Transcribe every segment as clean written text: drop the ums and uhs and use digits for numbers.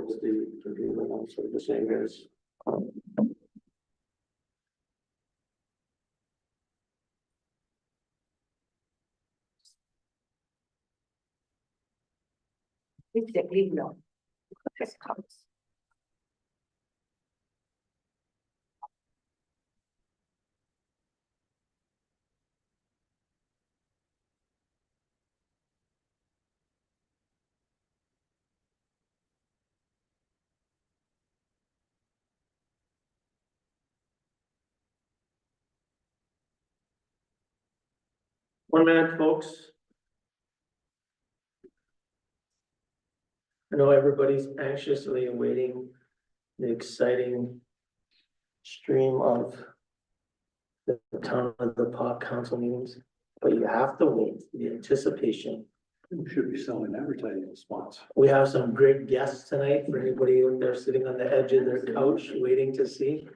was the computer one, so the same as. Exactly, no. This comes. One minute, folks. I know everybody's anxiously awaiting the exciting stream of the town of the Paw council meetings, but you have to wait, the anticipation. We should be selling advertising spots. We have some great guests tonight for anybody out there sitting on the edge of their couch waiting to see.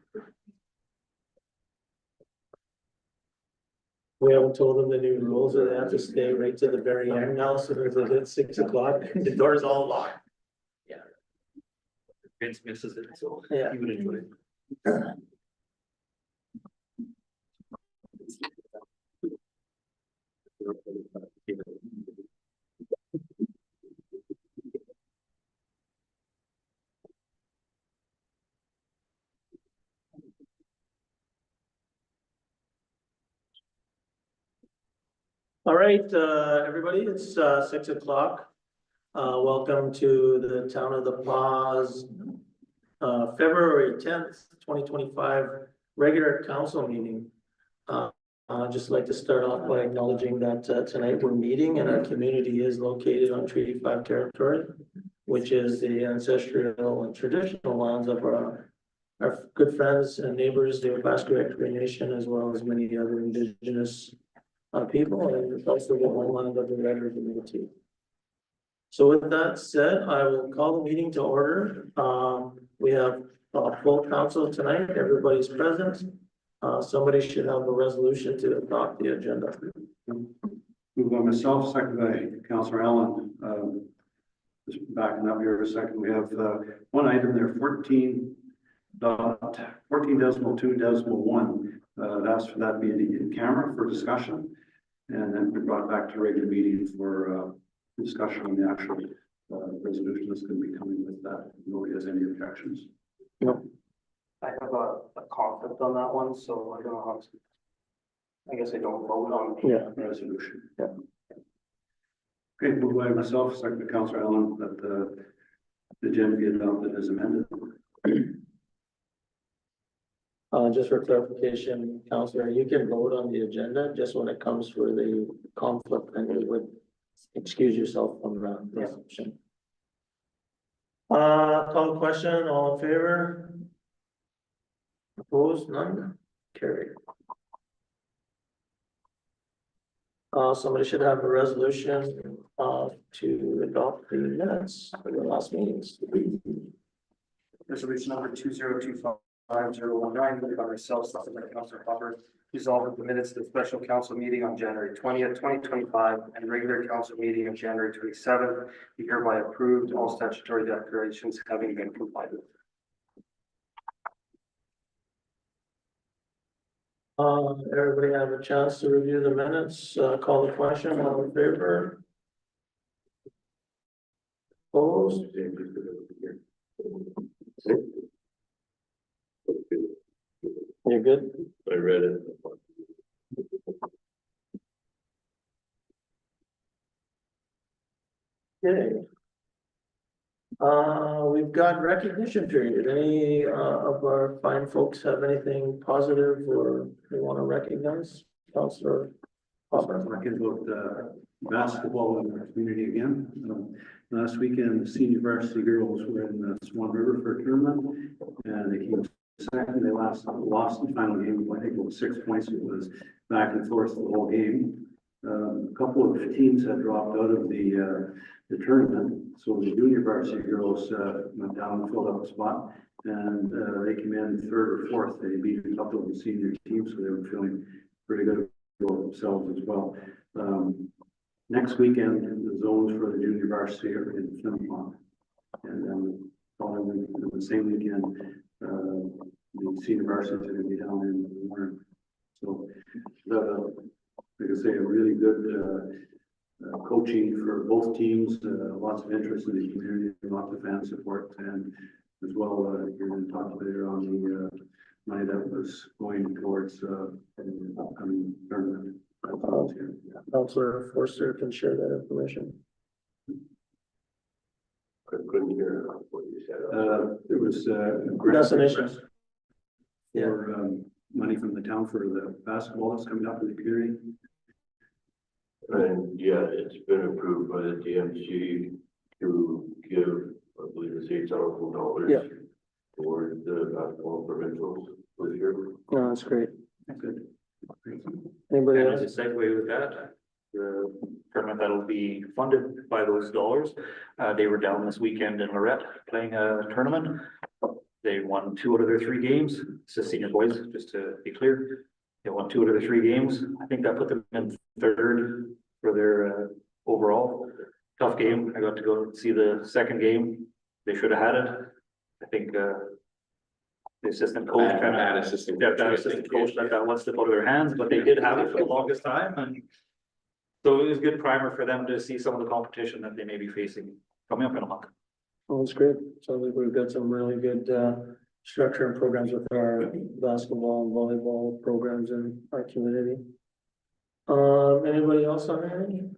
We haven't told them the new rules, or they have to stay right to the very end now, so there's at 6 o'clock, the door's all locked. Vince misses it, so Yeah. he would enjoy it. All right, everybody, it's 6 o'clock. Welcome to the Town of the Paws, February 10th, 2025, regular council meeting. I'd just like to start off by acknowledging that tonight we're meeting and our community is located on Treaty 5 territory, which is the ancestral and traditional lands of our good friends and neighbors, the Opaskwayak Nation, as well as many other indigenous people, and it's also the homeland of the Red River community. So with that said, I will call the meeting to order. We have a full council tonight. Everybody's present. Somebody should have a resolution to adopt the agenda. Moved by myself, second by Councillor Allen. Just backing up here a second, we have one item there, 14.2.1. Asked for that to be in camera for discussion, and then we brought back to regular meeting for discussion on the actual resolution that's going to be coming with that. If nobody has any objections. No. I have a conflict on that one, so I don't know how to. I guess I don't vote on the Resolution. Yeah. Okay, moved by myself, second by Councillor Allen, that the agenda be adopted as amended. Just for clarification, Councillor, you can vote on the agenda just when it comes for the conflict, and you would excuse yourself from that resolution. Call the question, all in favor? Opposed, none, carried. Somebody should have a resolution, to adopt the minutes for the last meetings. Resolution number 2025-019, by myself, seconded by Councillor Hopper, resolved that the minutes of the special council meeting on January 20th, 2025, and regular council meeting of January 27th be hereby approved, all statutory declarations having been complied with. Everybody have a chance to review the minutes, call the question, all in favor? Opposed? You're good? I read it. Okay. We've got recognition period. Any of our fine folks have anything positive or they want to recognize? Councillor Hopper. Talking about basketball in our community again. Last weekend, the senior varsity girls were in the Swan River for a tournament, and they came second. They lost the final game. I think it was 6 points. It was back and forth the whole game. A couple of teams had dropped out of the tournament, so the junior varsity girls went down and filled up the spot, and they came in third or fourth. They beat a couple of the senior teams, so they were feeling pretty good about themselves as well. Next weekend, the zones for the junior varsity are in Flin Flon, and then the same weekend, the senior varsity are gonna be down in Warren. So, like I say, a really good, coaching for both teams, lots of interest in the community, lots of fan support, and as well, you're going to talk later on the money that was going towards an upcoming tournament. Counselor Forster can share that information. Couldn't hear what you said. There was That's an issue. for money from the town for the basketball that's coming up in the community. And yeah, it's been approved by the DMC to give, I believe it's $8,000. Yeah. For the basketball provincials this year. No, that's great. Good. Anybody And else? as a segue with that, the tournament that'll be funded by those dollars, they were down this weekend in Lorette playing a tournament. They won 2 out of their 3 games. It's the senior boys, just to be clear. They won 2 out of their 3 games. I think that put them in 3rd for their overall. Tough game. I got to go see the second game. They should have had it. I think the assistant coach kind of. assistant. Yeah, that assistant coach let that one slip out of their hands, but they did have it for the longest time, and so it was a good primer for them to see some of the competition that they may be facing coming up in a month. Oh, that's great. Sounds like we've got some really good structure and programs with our basketball and volleyball programs in our community. Anybody else on anything?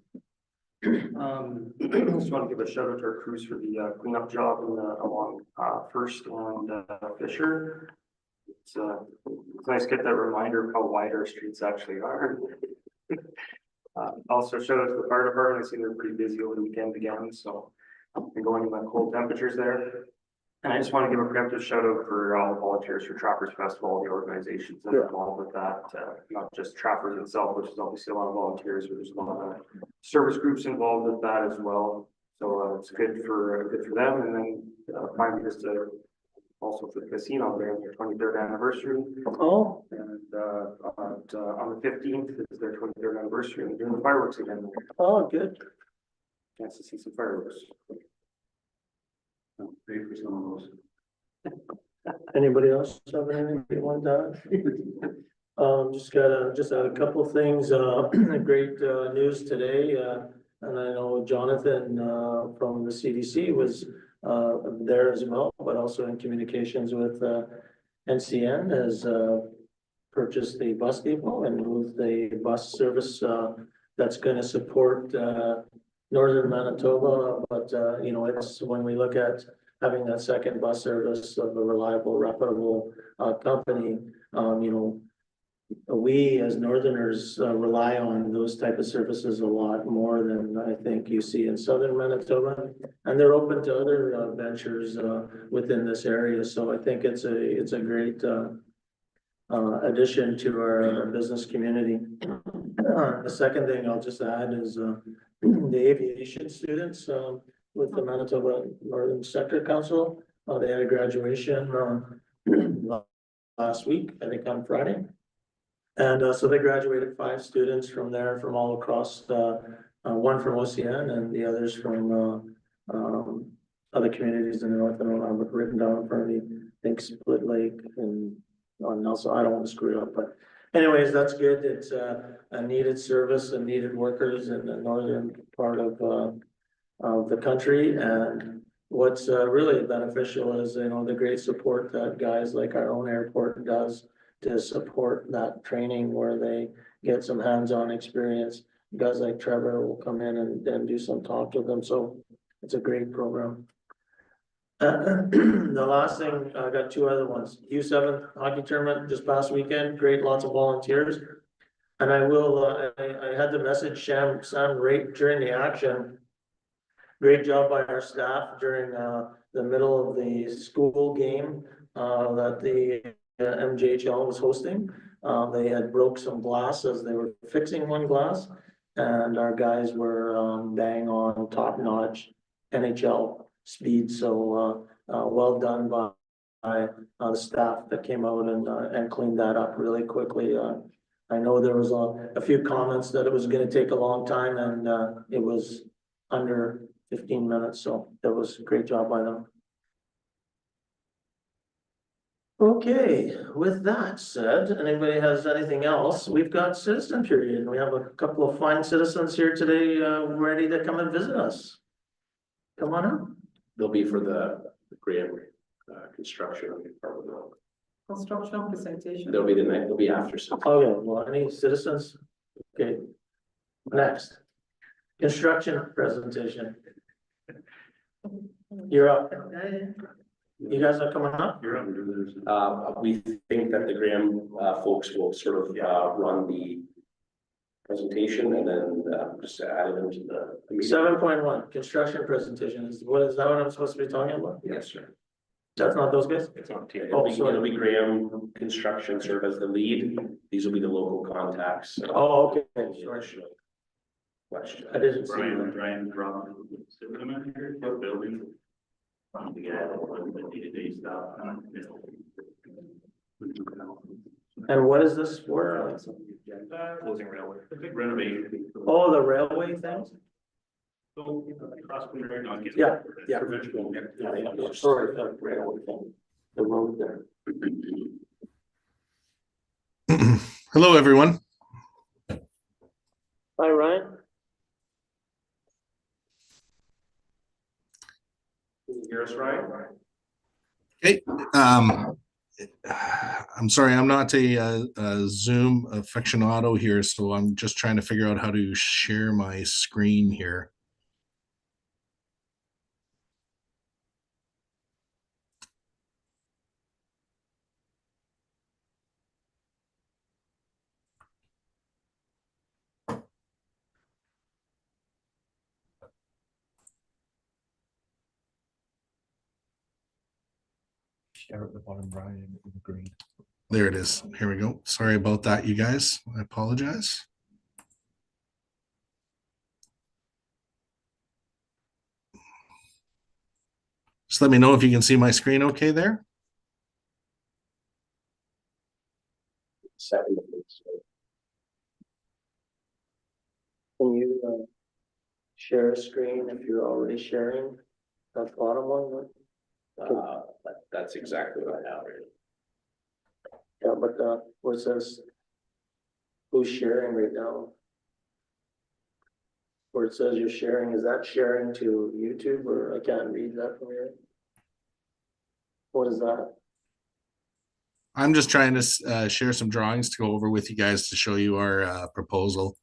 Just want to give a shout out to our crews for the cleanup job in along First and Fisher. It's nice to get that reminder of how wide our streets actually are. Also shout out to the fire department. I see they're pretty busy over the weekend again, so they're going in the cold temperatures there. And I just want to give a preemptive shout out for all the volunteers for Trappers Festival, the organizations that are involved with that, not just Trappers itself, which is obviously a lot of volunteers, but there's a lot of service groups involved with that as well. So it's good for them. And then finally, just also for the casino, they're their 23rd anniversary. Oh, And on the 15th is their 23rd anniversary, and they're doing the fireworks again. oh, good. Chance to see some fireworks. Pay for some of those. Anybody else have anything they want to add? Just had a couple things, great news today, and I know Jonathan from the CDC was there as well, but also in communications with NCN has purchased the bus depot and moved the bus service that's going to support northern Manitoba, but you know, it's when we look at having that second bus service of a reliable, reputable company, you know, we as northerners rely on those type of services a lot more than I think you see in southern Manitoba, and they're open to other ventures within this area. So I think it's a great addition to our business community. The second thing I'll just add is the aviation students with the Manitoba Northern Sector Council. They had a graduation last week, I think on Friday. And so they graduated 5 students from there from all across, one from OCN and the others from other communities in the north. I don't have it written down in front of me. I think Split Lake and Nelson. I don't want to screw it up, but anyways, that's good. It's a needed service and needed workers in the northern part of the country. And what's really beneficial is, you know, the great support that guys like our own airport does to support that training where they get some hands-on experience. Guys like Trevor will come in and do some talk with them. So it's a great program. The last thing, I got 2 other ones. U7 hockey tournament just past weekend, great, lots of volunteers. And I will, I had to message Sam right during the action. Great job by our staff during the middle of the school game that the MJHL was hosting. They had broke some glass as they were fixing one glass, and our guys were bang on, top notch NHL speed. So well done by the staff that came out and cleaned that up really quickly. I know there was a few comments that it was going to take a long time, and it was under 15 minutes. So that was a great job by them. Okay, with that said, anybody has anything else? We've got citizen period, and we have a couple of fine citizens here today, ready to come and visit us. Come on up. They'll be for the Graham construction on the apartment block. Construction presentation. They'll be the night, they'll be after some. Okay, well, any citizens? Okay. Next. Construction presentation. You're up. You guys are coming up? You're up. We think that the Graham folks will sort of run the presentation and then just add it into the meeting. 7.1, construction presentation. Is that what I'm supposed to be talking about? Yes, sir. That's not those guys? It's on It'll be Graham Construction serve as the lead. These will be the local contacts. Oh, okay. Any Sorry. additional questions? I didn't see that. Brian Drummond, in here, building. The day-to-day stuff. And what is this for? Closing railway, the big renovation. Oh, the railway things? So, across the river, not getting- Yeah, yeah. Provincial. Sorry, the railway thing. The road there. Hello, everyone. Hi, Ryan. Can you hear us, Ryan? I'm sorry, I'm not a Zoom aficionado here, so I'm just trying to figure out how to share my screen here. Share at the bottom, Brian, in green. There it is. Here we go. Sorry about that, you guys. I apologize. Just let me know if you can see my screen okay there. Second. Can you share a screen if you're already sharing that bottom one? That's exactly what I have right. Yeah, but what says? Who's sharing right now? Where it says you're sharing, is that sharing to YouTube or I can't read that from here? What is that? I'm just trying to share some drawings to go over with you guys to show you our proposal.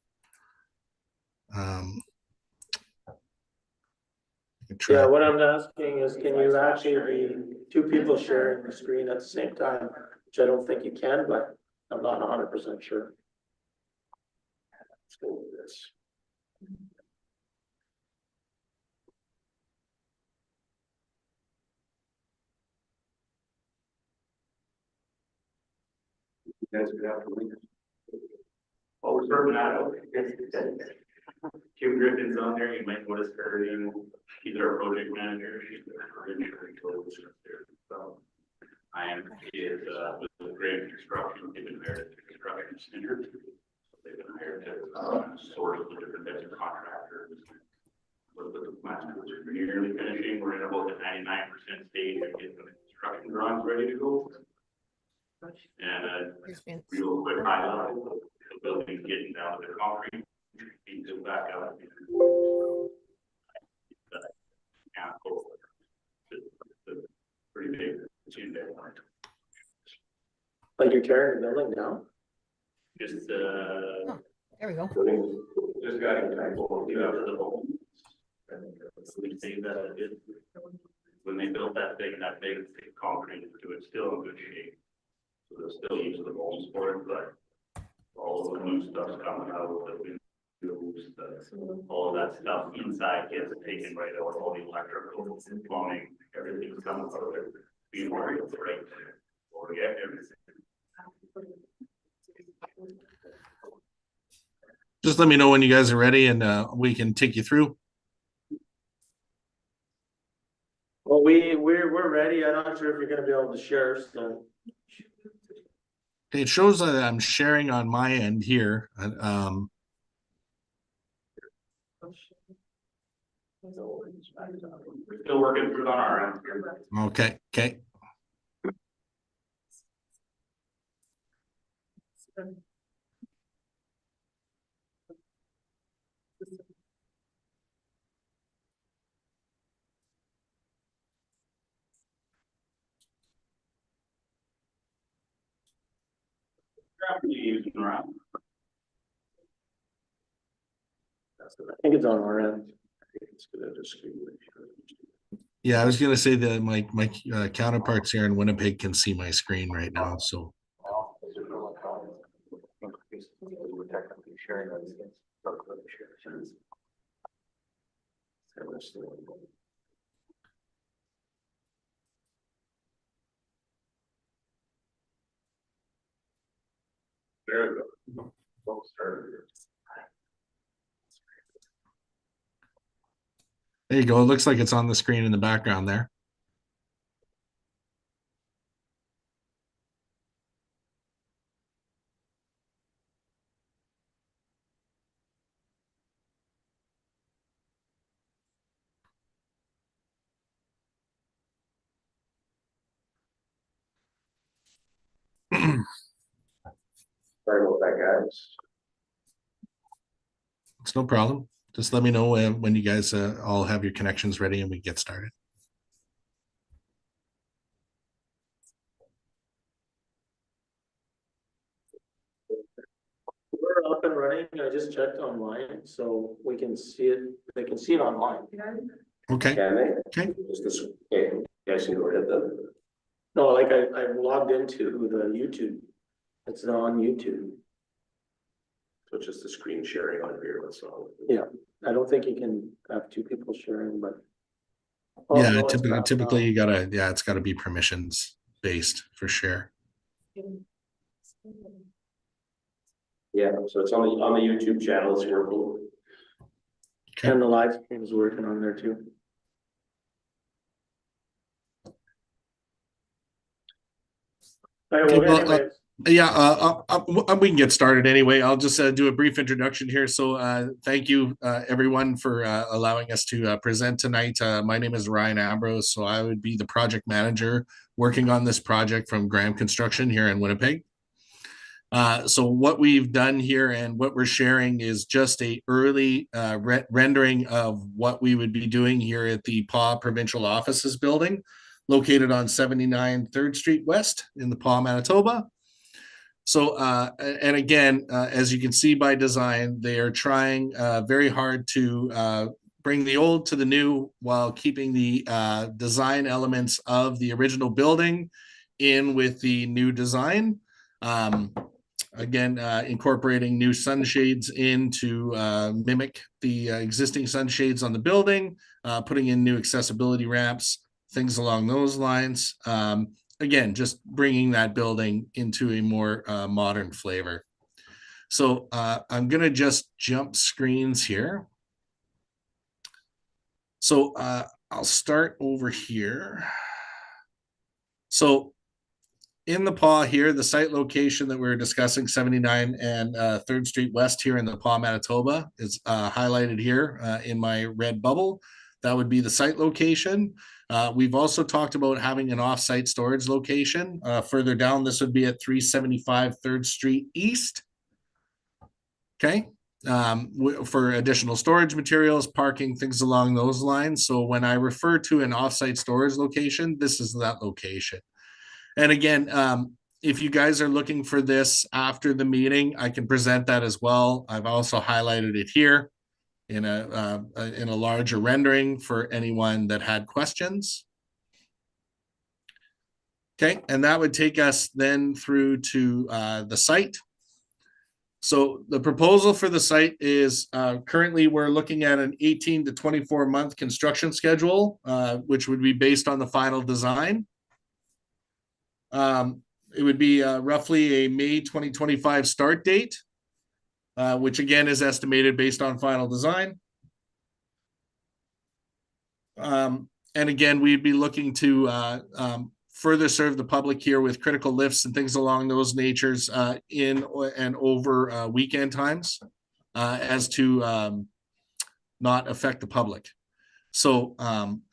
Yeah, what I'm asking is, can you actually be two people sharing the screen at the same time? Which I don't think you can, but I'm not 100% sure. Let's go with this. You guys would have to leave. Oh, we're starting out. Kim Griffin's on there, you might notice her, he's our project manager, she's the insurance close there. So I am, he is, with the Graham Construction, they've been hired to construction center. They've been hired to, source the different types of contractors. With the plans, we're nearly finishing, we're in about the 99% stage of getting the construction drawings ready to go. And, real quick highlight, the building's getting down to the concrete. Need to back out. Pretty big. Like you're tearing the building down? Just, There we go. just got a couple of the home. We think that it did. When they built that big concrete into it, still in good shape. So they'll still use the bones for it, but all the new stuff's coming out, the windows, all of that stuff inside gets taken right out, all the electrical, plumbing, everything's coming out of there. Being worried, right? Or get everything. Just let me know when you guys are ready and we can take you through. Well, we're ready. I'm not sure if you're gonna be able to share, so. Okay, it shows that I'm sharing on my end here. We're still working through it on our end. Okay. I think it's on our end. It's gonna just. Yeah, I was gonna say that my counterparts here in Winnipeg can see my screen right now, so. We're technically sharing those things. There we go. Don't start here. There you go. It looks like it's on the screen in the background there. Sorry about that, guys. It's no problem. Just let me know when you guys all have your connections ready and we get started. We're up and running. I just checked online, so we can see it. They can see it online. Okay. Can they? Okay. Is this, okay, you guys can go ahead then. No, like I logged into the YouTube. It's on YouTube. So it's just the screen sharing on here, that's all. Yeah. I don't think you can have two people sharing, but. Oh, Yeah, no, it's not. typically you gotta, it's gotta be permissions based for share. Yeah, so it's on the YouTube channel, it's working. Okay. And the live stream is working on there too. All right, Okay, well, well, anyways, Yeah, we can get started anyway. I'll just do a brief introduction here. So thank you everyone for allowing us to present tonight. My name is Ryan Ambrose, so I would be the project manager working on this project from Graham Construction here in Winnipeg. So what we've done here and what we're sharing is just a early rendering of what we would be doing here at the PAW Provincial Offices building, located on 79 3rd Street West in the PAW, Manitoba. So, and again, as you can see by design, they are trying very hard to bring the old to the new while keeping the design elements of the original building in with the new design. Again, incorporating new sunshades in to mimic the existing sunshades on the building, putting in new accessibility ramps, things along those lines. Again, just bringing that building into a more modern flavor. So I'm going to just jump screens here. So I'll start over here. So in the PAW here, the site location that we're discussing, 79 and 3rd Street West here in the PAW, Manitoba, is highlighted here in my red bubble. That would be the site location. We've also talked about having an off-site storage location. Further down, this would be at 375 3rd Street East. Okay, for additional storage materials, parking, things along those lines. So when I refer to an off-site storage location, this is that location. And again, if you guys are looking for this after the meeting, I can present that as well. I've also highlighted it here in a larger rendering for anyone that had questions. Okay, and that would take us then through to the site. So the proposal for the site is currently we're looking at an 18 to 24 month construction schedule, which would be based on the final design. It would be roughly a May 2025 start date, which again is estimated based on final design. And again, we'd be looking to further serve the public here with critical lifts and things along those natures in and over weekend times as to not affect the public. So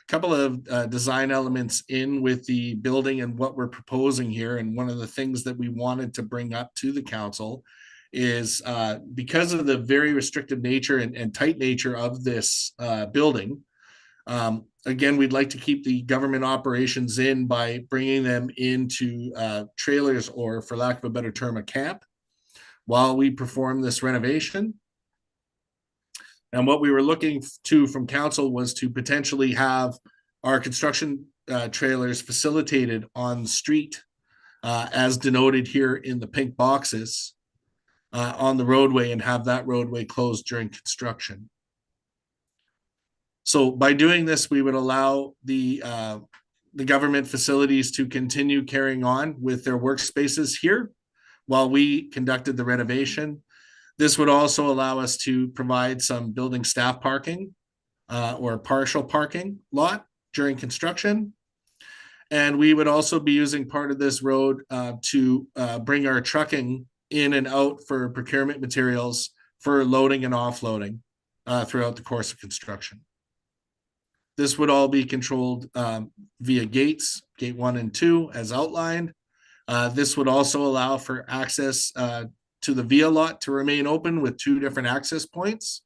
couple of design elements in with the building and what we're proposing here. And one of the things that we wanted to bring up to the council is because of the very restrictive nature and tight nature of this building. Again, we'd like to keep the government operations in by bringing them into trailers, or for lack of a better term, a camp, while we perform this renovation. And what we were looking to from council was to potentially have our construction trailers facilitated on the street, as denoted here in the pink boxes, on the roadway, and have that roadway closed during construction. So by doing this, we would allow the government facilities to continue carrying on with their workspaces here while we conducted the renovation. This would also allow us to provide some building staff parking or partial parking lot during construction. And we would also be using part of this road to bring our trucking in and out for procurement materials for loading and offloading throughout the course of construction. This would all be controlled via gates, gate 1 and 2, as outlined. This would also allow for access to the via lot to remain open with 2 different access points.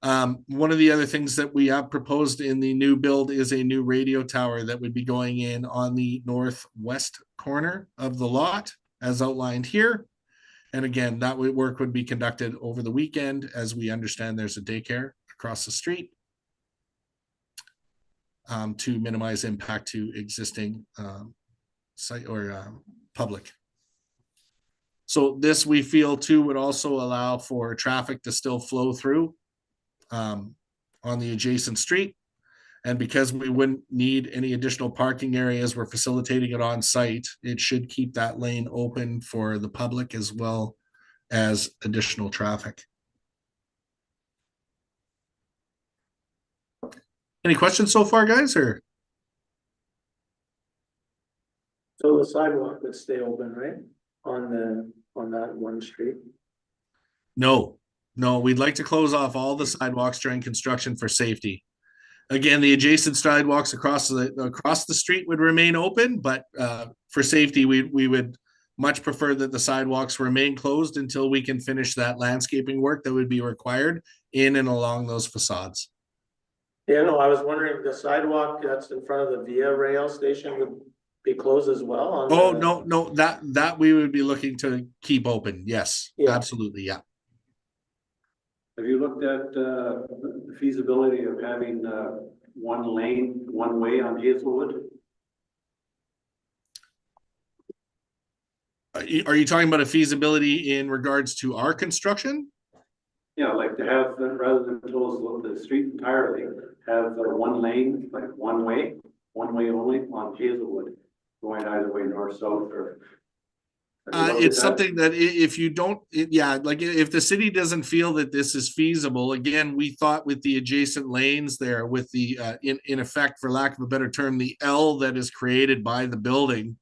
One of the other things that we have proposed in the new build is a new radio tower that would be going in on the northwest corner of the lot, as outlined here. And again, that work would be conducted over the weekend, as we understand there's a daycare across the street, to minimize impact to existing site or public. So this, we feel too, would also allow for traffic to still flow through on the adjacent street. And because we wouldn't need any additional parking areas, we're facilitating it on site. It should keep that lane open for the public as well as additional traffic. Any questions so far, guys? Or So the sidewalk would stay open, right? On that one street? no, we'd like to close off all the sidewalks during construction for safety. Again, the adjacent sidewalks across the street would remain open, but for safety, we would much prefer that the sidewalks remain closed until we can finish that landscaping work that would be required in and along those facades. Yeah, no, I was wondering, the sidewalk that's in front of the Via Rail station would be closed as well? On Oh, the... no, that we would be looking to keep open. Yes, Yeah. Absolutely, yeah. Have you looked at the feasibility of having one lane, one way on Hazelwood? Are you talking about a feasibility in regards to our construction? Yeah, like to have, rather than close the street entirely, have one lane, like one way only on Hazelwood, going either way, north, south, or. It's something that if you don't, like if the city doesn't feel that this is feasible, again, we thought with the adjacent lanes there, with the, in effect, for lack of a better term, the L that is created by the building,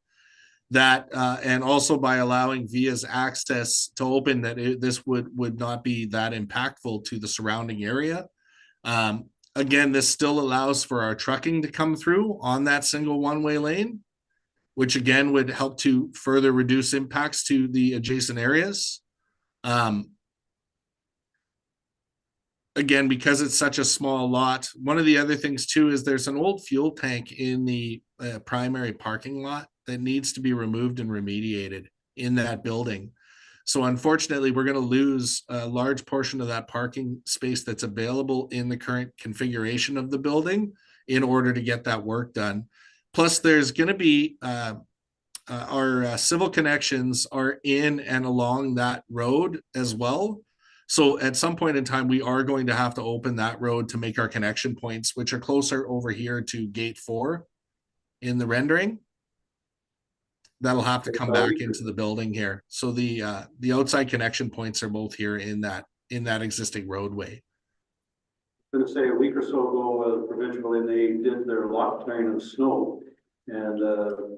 that, and also by allowing Via's access to open, that this would not be that impactful to the surrounding area. Again, this still allows for our trucking to come through on that single one-way lane, which again would help to further reduce impacts to the adjacent areas. Again, because it's such a small lot, one of the other things too is there's an old fuel tank in the primary parking lot that needs to be removed and remediated in that building. So unfortunately, we're going to lose a large portion of that parking space that's available in the current configuration of the building in order to get that work done. Plus, there's going to be our civil connections are in and along that road as well. So at some point in time, we are going to have to open that road to make our connection points, which are closer over here to gate 4 in the rendering. That'll have to come back into the building here. So the outside connection points are both here in that existing roadway. I'm gonna say a week or so ago, provincially, they did their lot clearing of snow, and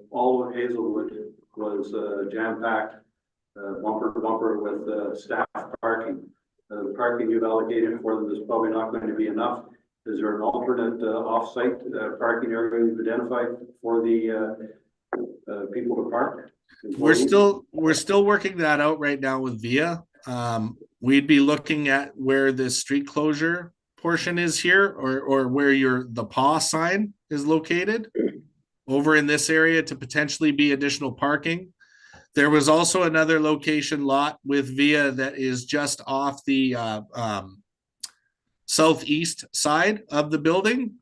all of Hazelwood was jam-packed, bumper to bumper with staff parking. The parking you've allocated for them is probably not going to be enough. Is there an alternate off-site parking area you've identified for the people to park? We're still working that out right now with VIA. We'd be looking at where this street closure portion is here, or where the PAW sign is located over in this area to potentially be additional parking. There was also another location lot with VIA that is just off the southeast side of the building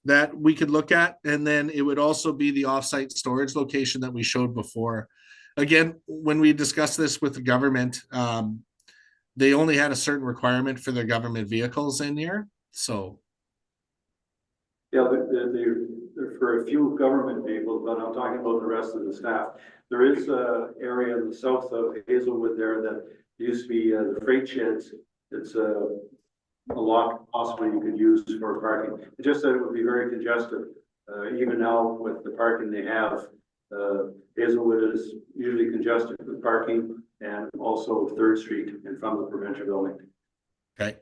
that we could look at. And then it would also be the offsite storage location that we showed before. Again, when we discussed this with the government, they only had a certain requirement for their government vehicles in here. So. Yeah, they're for a few government vehicles, but I'm talking about the rest of the staff. There is an area in the south of Hazelwood there that used to be the freight sheds. It's a lot possibly you could use for parking. It just said it would be very congested. Even now with the parking they have, Hazelwood is usually congested with parking, and also 3rd Street in front of the provincial building. Okay.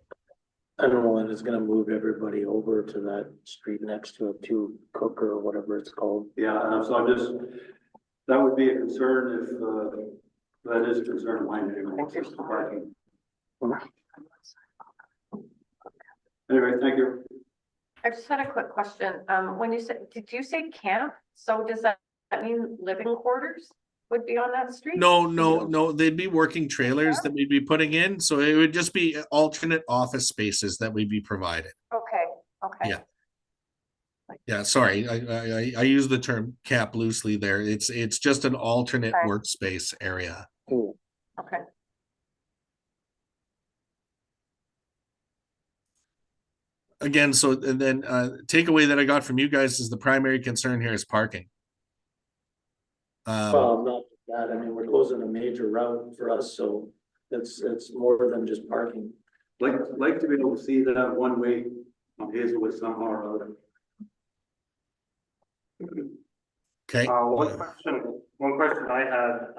I don't know when it's gonna move everybody over to that street next to it, to Cooker or whatever it's called. Yeah, and so I just, that would be a concern if, that is a concern of mine anyway, just the parking. Anyway, thank you. I just had a quick question. When you said, did you say camp? So does that mean living quarters would be on that street? No, they'd be working trailers that we'd be putting in. So it would just be alternate office spaces that we'd be provided. Okay. Yeah. Yeah, sorry, I use the term camp loosely there. It's just an alternate Okay. workspace area. Okay. Again, so and then takeaway that I got from you guys is the primary concern here is parking. Well, not that, I mean, we're closing a major route for us, so it's more than just parking. Like to be able to see that one way on Hazelwood somehow or other. Okay. One question I had,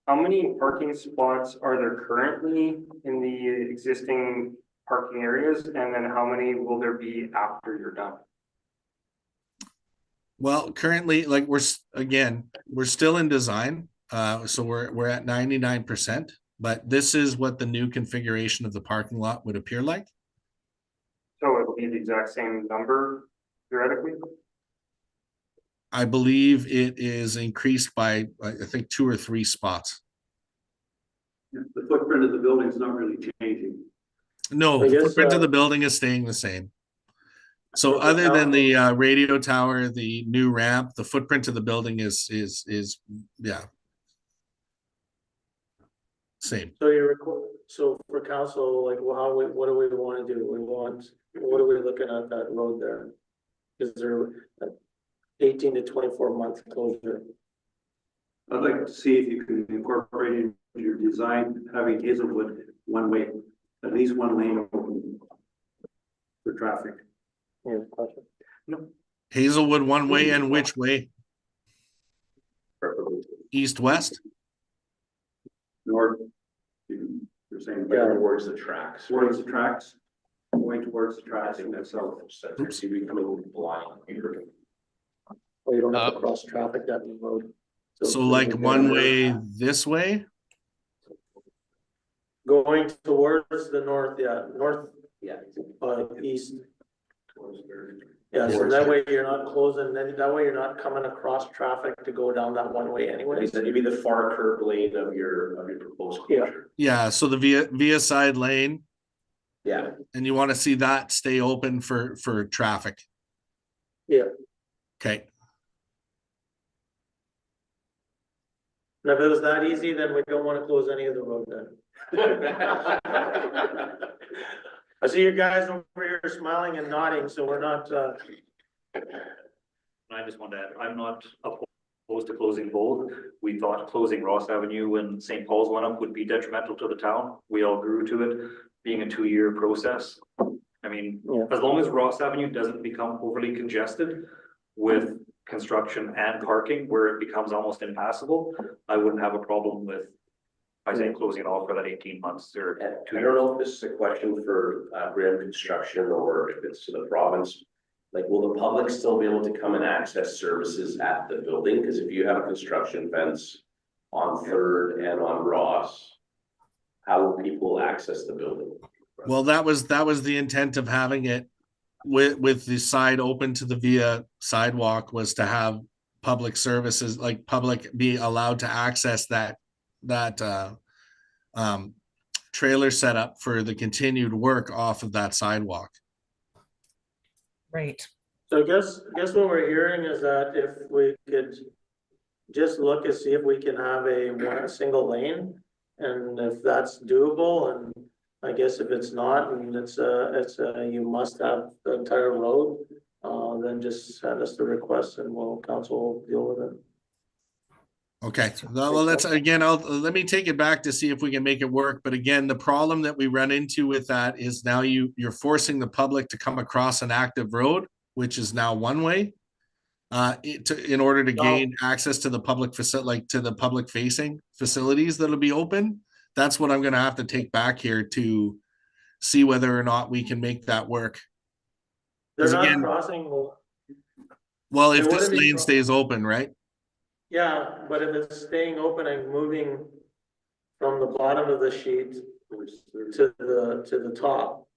how many parking spots are there currently in the existing parking areas? And then how many will there be after you're done? Well, currently, like we're still in design. So we're at 99%, but this is what the new configuration of the parking lot would appear like. So it'll be the exact same number theoretically? I believe it is increased by, I think, 2 or 3 spots. The footprint of the building is not really changing. No, I the guess, footprint of the building is staying the same. So other than the radio tower, the new ramp, the footprint of the building is yeah. Same. So so for council, like, well, what do we want to do? What are we looking at that road there? Is there 18 to 24 month closure? I'd like to see if you can incorporate in your design, having Hazelwood one way, at least one lane open for traffic. Yeah, question. No. Hazelwood one way and which way? Preferably East, west? North, you're saying. Yeah. towards the tracks. Towards the tracks, going towards the I tracks think and that's south. self. See, becoming blind. Well, you don't have to cross traffic that road. So like one way this way? Going towards the north, east. Yeah, so that way you're not closing, then that way you're not coming across traffic to go down that one way anyways. Then you'd be the far curb lane of your proposed closure. Yeah, so the via side lane, Yeah. and you want to see that stay open for traffic. Yeah. Okay. And if it was that easy, then we don't want to close any of the road then. I see you guys over here smiling and nodding, so we're not, I just want to add, I'm not opposed to closing both. We thought closing Ross Avenue when St. Paul's went up would be detrimental to the town. We all grew to it, being a 2-year process. I mean, Yeah. as long as Ross Avenue doesn't become overly congested with construction and parking where it becomes almost impassable, I wouldn't have a problem with I say closing it off for that 18 months or And 2 I years. don't know if this is a question for Graham Construction or if it's to the province. Like, will the public still be able to come and access services at the building? Because if you have a construction fence on Third and on Ross, how will people access the building? Well, that was the intent of having it with the side open to the via sidewalk, was to have public services, like public be allowed to access that trailer setup for the continued work off of that sidewalk. Right. So I guess what we're hearing is that if we could just look and see if we can have a single lane, and if that's doable, and I guess if it's not, and it's you must have the entire road, then just send us the request and council will deal with it. Okay, well, let's again, let me take it back to see if we can make it work. But again, the problem that we run into with that is now you're forcing the public to come across an active road, which is now one way, in order to gain access to the public facility, like to the public facing facilities that'll be open. That's what I'm going to have to take back here to see whether or not we can make that work. They're not again, crossing. Well, if It this wouldn't be lane stays open, right? Yeah, but if it's staying open and moving from the bottom of the sheet to the top,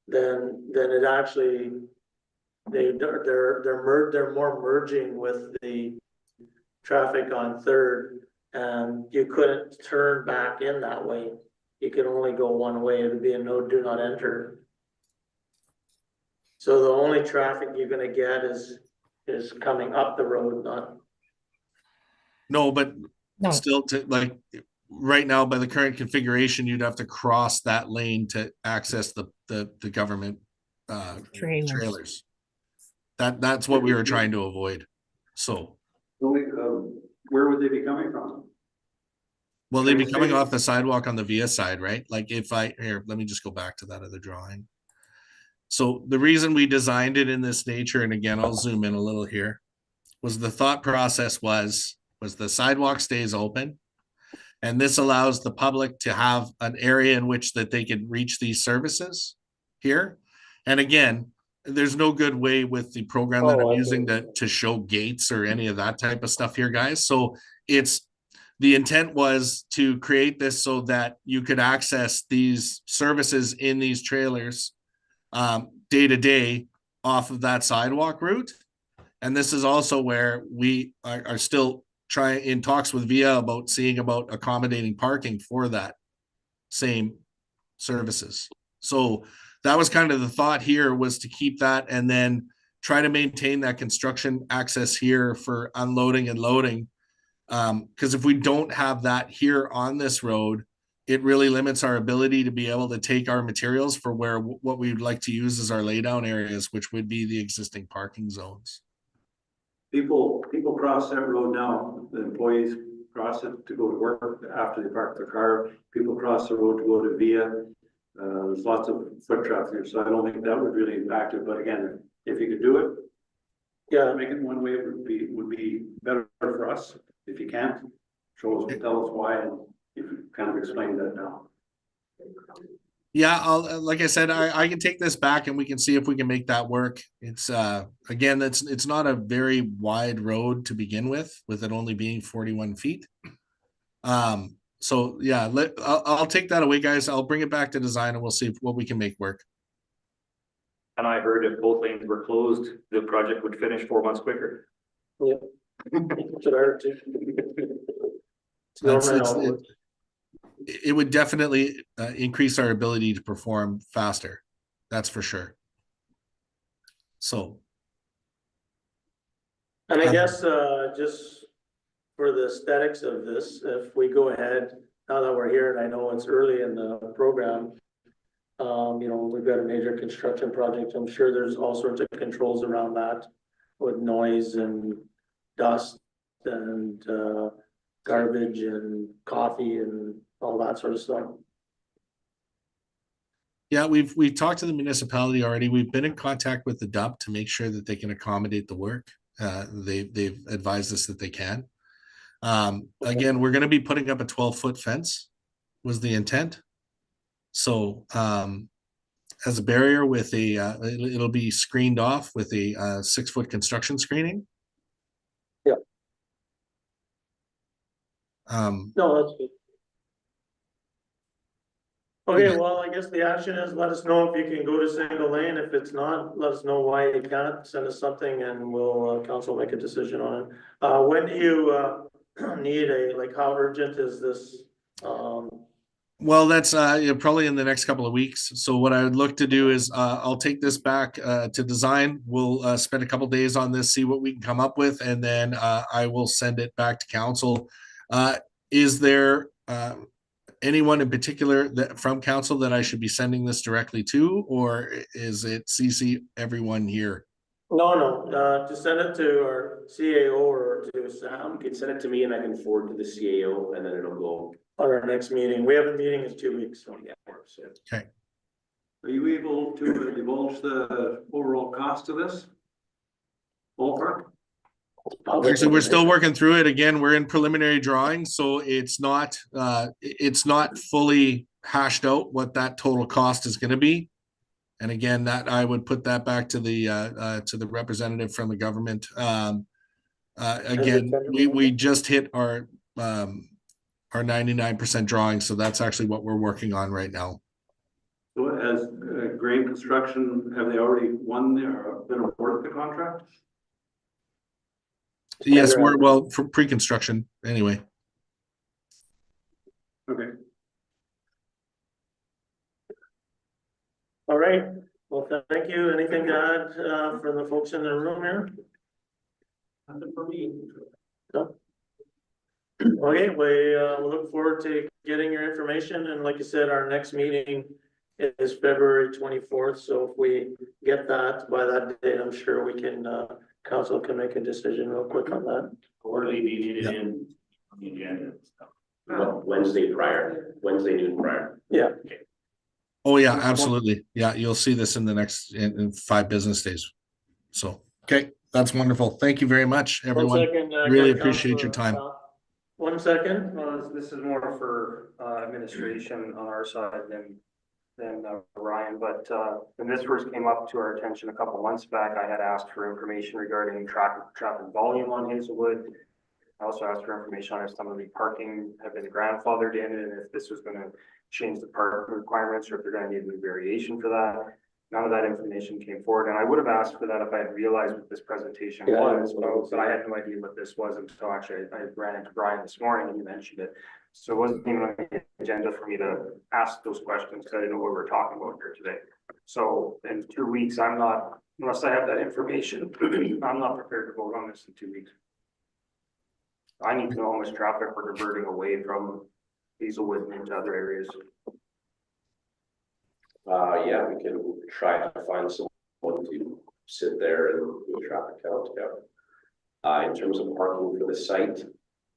then it actually, they're more merging with the traffic on Third, and you couldn't turn back in that way. You could only go one way. It would be a do not enter. So the only traffic you're gonna get is coming up the road, not. No, but No. still, to like right now, by the current configuration, you'd have to cross that lane to access the government trailers. That's what we were trying to avoid. So, Where would they be coming from? well, they'd be coming off the sidewalk on the via side, right? Like here, let me just go back to that other drawing. So the reason we designed it in this nature, and again, I'll zoom in a little here, was the thought process was the sidewalk stays open. And this allows the public to have an area in which that they could reach these services here. And again, there's no good way with the program that I'm using to show gates or any of that type of stuff here, guys. So the intent was to create this so that you could access these services in these trailers day to day off of that sidewalk route. And this is also where we are still trying in talks with VIA about seeing about accommodating parking for that same services. So that was kind of the thought here, was to keep that and then try to maintain that construction access here for unloading and loading. Because if we don't have that here on this road, it really limits our ability to be able to take our materials for what we would like to use as our laydown areas, which would be the existing parking zones. People cross that road now. The employees cross it to go to work after they park their car. People cross the road to go to VIA. There's lots of foot traffic here, so I don't think that would really impact it. But again, if you could do it, Yeah, make it one way would be better for us. If you can't, tell us why, and if you kind of explain that now. Yeah, like I said, I can take this back and we can see if we can make that work. It's again, it's not a very wide road to begin with it only being 41 feet. So yeah, I'll take that away, guys. I'll bring it back to design and we'll see what we can make work. And I heard if both lanes were closed, the project would finish 4 months quicker. yeah. That's what I heard too. It's normally how it works. It would definitely increase our ability to perform faster. That's for sure. So. And I guess, just for the aesthetics of this, if we go ahead, now that we're here, and I know it's early in the program, we've got a major construction project. I'm sure there's all sorts of controls around that with noise and dust and, garbage and coffee and all that sort of stuff. Yeah, we've talked to the municipality already. We've been in contact with the DUP to make sure that they can accommodate the work. They've advised us that they can. Again, we're gonna be putting up a 12-foot fence was the intent. So, as a barrier with a, it'll be screened off with a 6-foot construction screening. Yeah. Um, No, that's good. Okay, Yeah. well, I guess the action is let us know if you can go to single lane. If it's not, let us know why you can't. Send us something and we'll, council make a decision on it. When do you, need like, how urgent is this? Well, that's probably in the next couple of weeks. So what I would look to do is I'll take this back to design. We'll spend a couple days on this, see what we can come up with, and then I will send it back to council. Is there anyone in particular that from council that I should be sending this directly to, or is it CC everyone here? No, just send it to our CAO or to Sam You can send it to me and I can forward to the CAO and then it'll go. on our next meeting. We have a meeting in 2 weeks. So. Yeah, so. Okay. Are you able to divulge the overall cost of this? Ballpark? Actually, we're still working through it. Again, we're in preliminary drawings, so it's not fully hashed out what that total cost is going to be. And again, that I would put that back to the representative from the government. Again, we just hit our 99% drawing, so that's actually what we're working on right now. So as Grain Construction, have they already won or been awarded the contract? Yes, we're well for pre-construction anyway. Okay. All right. Well, thank you. Anything to add from the folks in the room here? Nothing for me. No. Okay, we look forward to getting your information, and like you said, our next meeting is February 24th. So if we get that by that date, I'm sure we can council can make a decision real quick on that. Quarterly meeting in on the agenda. Well, Wednesday noon prior. Yeah. Oh yeah, absolutely. Yeah, you'll see this in the next in 5 business days. So okay, that's wonderful. Thank you very much, everyone. 1 second, Really appreciate your time. 1 second. Well, this is more for administration on our side than Ryan, but when this first came up to our attention a couple months back, I had asked for information regarding traffic volume on Hazelwood. I also asked for information on if some of the parking had been grandfathered in and if this was gonna change the parking requirements or if they're gonna need a new variation for that. None of that information came forward, and I would have asked for that if I had realized what this presentation was, but I had no idea what this was until actually I ran into Brian this morning and he mentioned it. So it wasn't even on the agenda for me to ask those questions because I didn't know what we were talking about here today. So in 2 weeks, I'm not, unless I have that information, I'm not prepared to vote on this in 2 weeks. I need to know how much traffic we're diverting away from Hazelwood and into other areas. Yeah, we can try to find someone to sit there and do a traffic count. Yeah. In terms of parking for the site,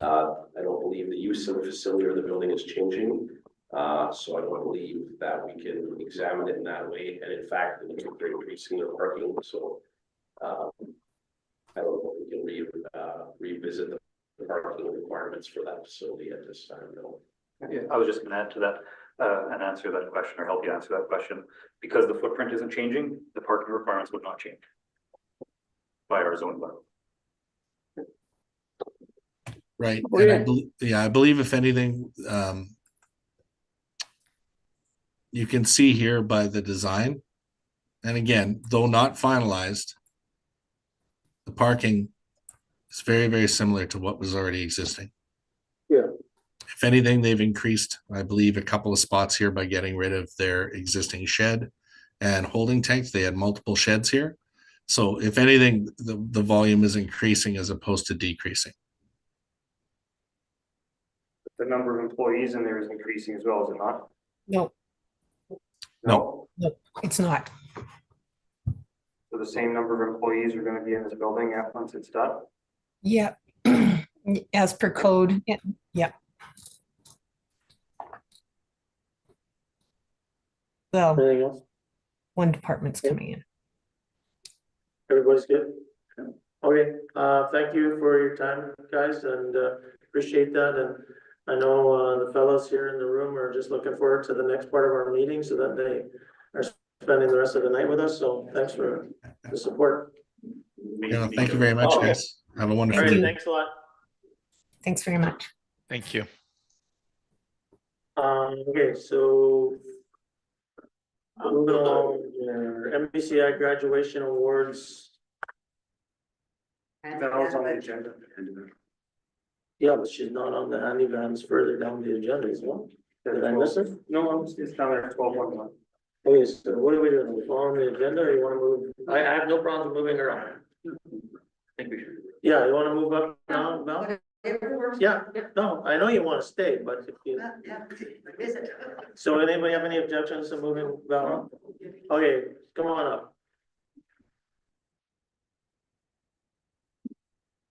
I don't believe the use of the facility or the building is changing. So I don't believe that we can examine it in that way. And in fact, they're increasing their parking. So I don't know if we can revisit the parking requirements for that facility at this time. No. Yeah, I was just gonna add to that and answer that question or help you answer that question. Because the footprint isn't changing, the parking requirements would not change by our zoning law. Right. And I believe if anything, you can see here by the design, and again, though not finalized, the parking is very, very similar to what was already existing. Yeah. If anything, they've increased, I believe, a couple of spots here by getting rid of their existing shed and holding tanks. They had multiple sheds here. So if anything, the volume is increasing as opposed to decreasing. The number of employees in there is increasing as well, is it not? No, No. it's not. So the same number of employees are gonna be in this building once it's done? Yeah. As per code, yeah. So Anything else? one department's coming in. Everybody's good? Okay, thank you for your time, guys, and appreciate that, and I know, the fellows here in the room are just looking forward to the next part of our meeting so that they are spending the rest of the night with us, so thanks for the support. Yeah, thank you very much, Okay. guys. Have a All wonderful right, day. thanks a lot. Thanks very much. Thank you. Okay, so moving along, MBCI graduation awards. That was on the agenda. Yeah, but she's not on the handy vans further down the agenda as well. Did I miss it? No, it's down there, 12:11. Okay, so what are we doing? We follow the agenda or you wanna move? I have no problem moving around. I think we should. Yeah, you wanna move up now, Val? Yeah, no, I know you wanna stay, but if you, so anybody have any objections to moving Val? up? Okay, come on up.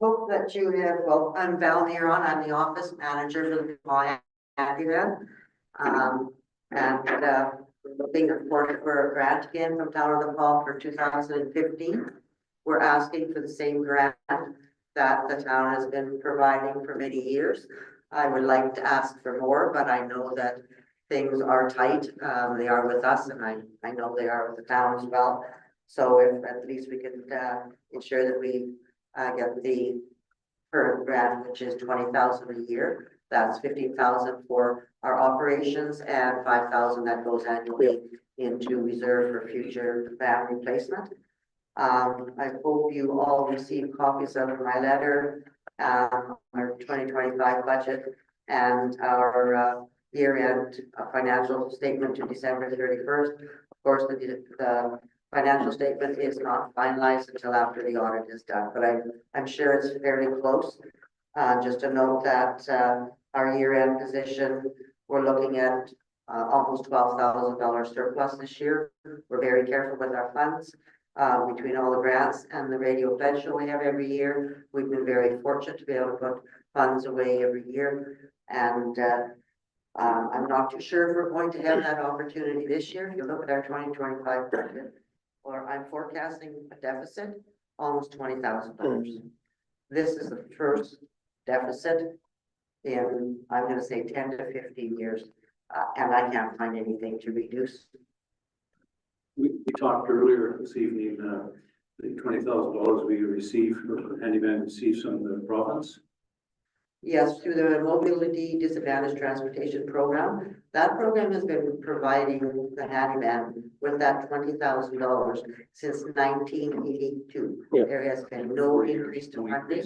Hope that you have, well, I'm Val Neron, I'm the office manager for the Paul event. We're looking, of course, for a grant again from Town of the Paul for 2015. We're asking for the same grant that the town has been providing for many years. I would like to ask for more, but I know that things are tight. They are with us, and I know they are with the town as well. So if at least we can ensure that we get the current grant, which is 20,000 a year. That's 15,000 for our operations and 5,000 that goes annually into reserve for future van replacement. I hope you all received copies of my letter, our 2025 budget, and our year-end financial statement to December 31st. Of course, the financial statement is not finalized until after the audit is done, but I'm sure it's fairly close. Just to note that our year-end position, we're looking at almost $12,000 surplus this year. We're very careful with our funds between all the grants and the radio pledge show we have every year. We've been very fortunate to be able to put funds away every year, and I'm not too sure if we're going to have that opportunity this year. If you look at our 2025 budget, or I'm forecasting a deficit almost $20,000. This is the first deficit in, I'm going to say 10 to 15 years, and I can't find anything to reduce. We talked earlier this evening, the $20,000 we received, handyman received from the province. Yes, through the Mobility Disadvantaged Transportation Program. That program has been providing the handyman with that $20,000 since 1982. Yeah. There has been no increase to funding.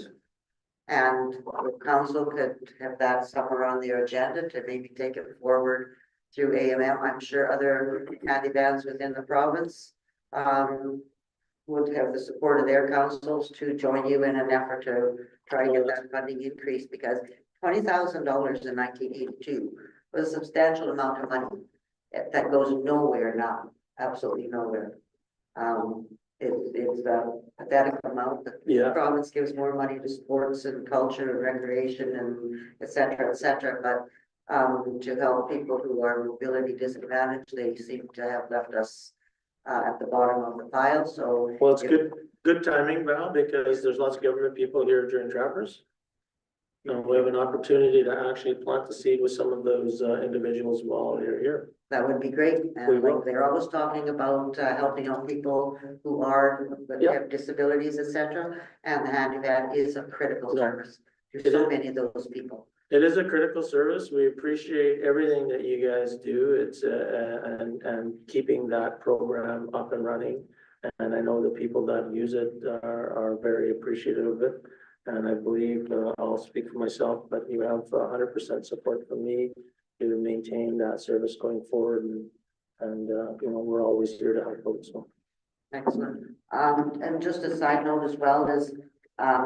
And the council could have that somewhere on their agenda to maybe take it forward through AMM. I'm sure other handybans within the province would have the support of their councils to join you in an effort to try to get that funding increase, because $20,000 in 1982 was a substantial amount of money that goes nowhere now, absolutely nowhere. It's a pathetic amount. The province gives more money to sports and culture and recreation and et cetera, but to help people who are mobility disadvantaged, they seem to have left us at the bottom of the pile. So well, it's good timing, Val, because there's lots of government people here during Trappers. We have an opportunity to actually plant the seed with some of those individuals while they're here. that would be great. We And will. like they're always talking about helping out people who have disabilities, et cetera. And the handyman is a critical service to so many of those people. It is a critical service. We appreciate everything that you guys do. It's and keeping that program up and running. And I know the people that use it are very appreciative of it. And I believe I'll speak for myself, but you have 100% support from me to maintain that service going forward. And you know, we're always here to help folks. So. Excellent. And just a side note as well is,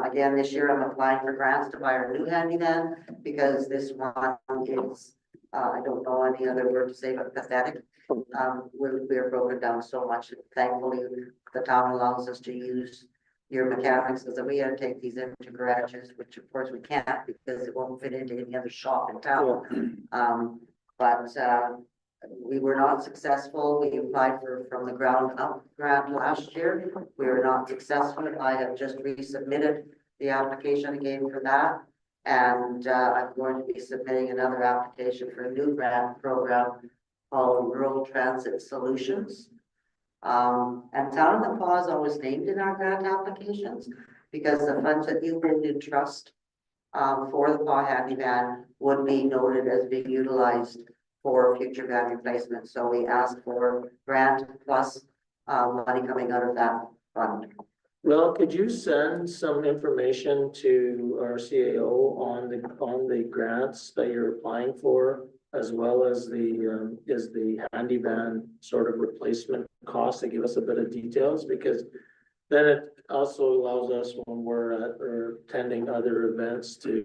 again, this year I'm applying for grants to buy our new handyman, because this one is, I don't know any other word to say, but pathetic. We're broken down so much. Thankfully, the town allows us to use your mechanics, because we had to take these into garages, which of course we can't because it won't fit into any other shop in town. But we were not successful. We applied for from the ground up grant last year. We were not successful. I have just resubmitted the application again for that. And I'm going to be submitting another application for a new grant program called Rural Transit Solutions. And Town of the Paw is always named in our grant applications because the funds that you hold in trust for the Paw Handy Van would be noted as being utilized for future van replacement. So we ask for grant plus money coming out of that fund. Well, could you send some information to our CAO on the grants that you're applying for, as well as the handy van sort of replacement cost, to give us a bit of details, because then it also allows us when we're at or attending other events to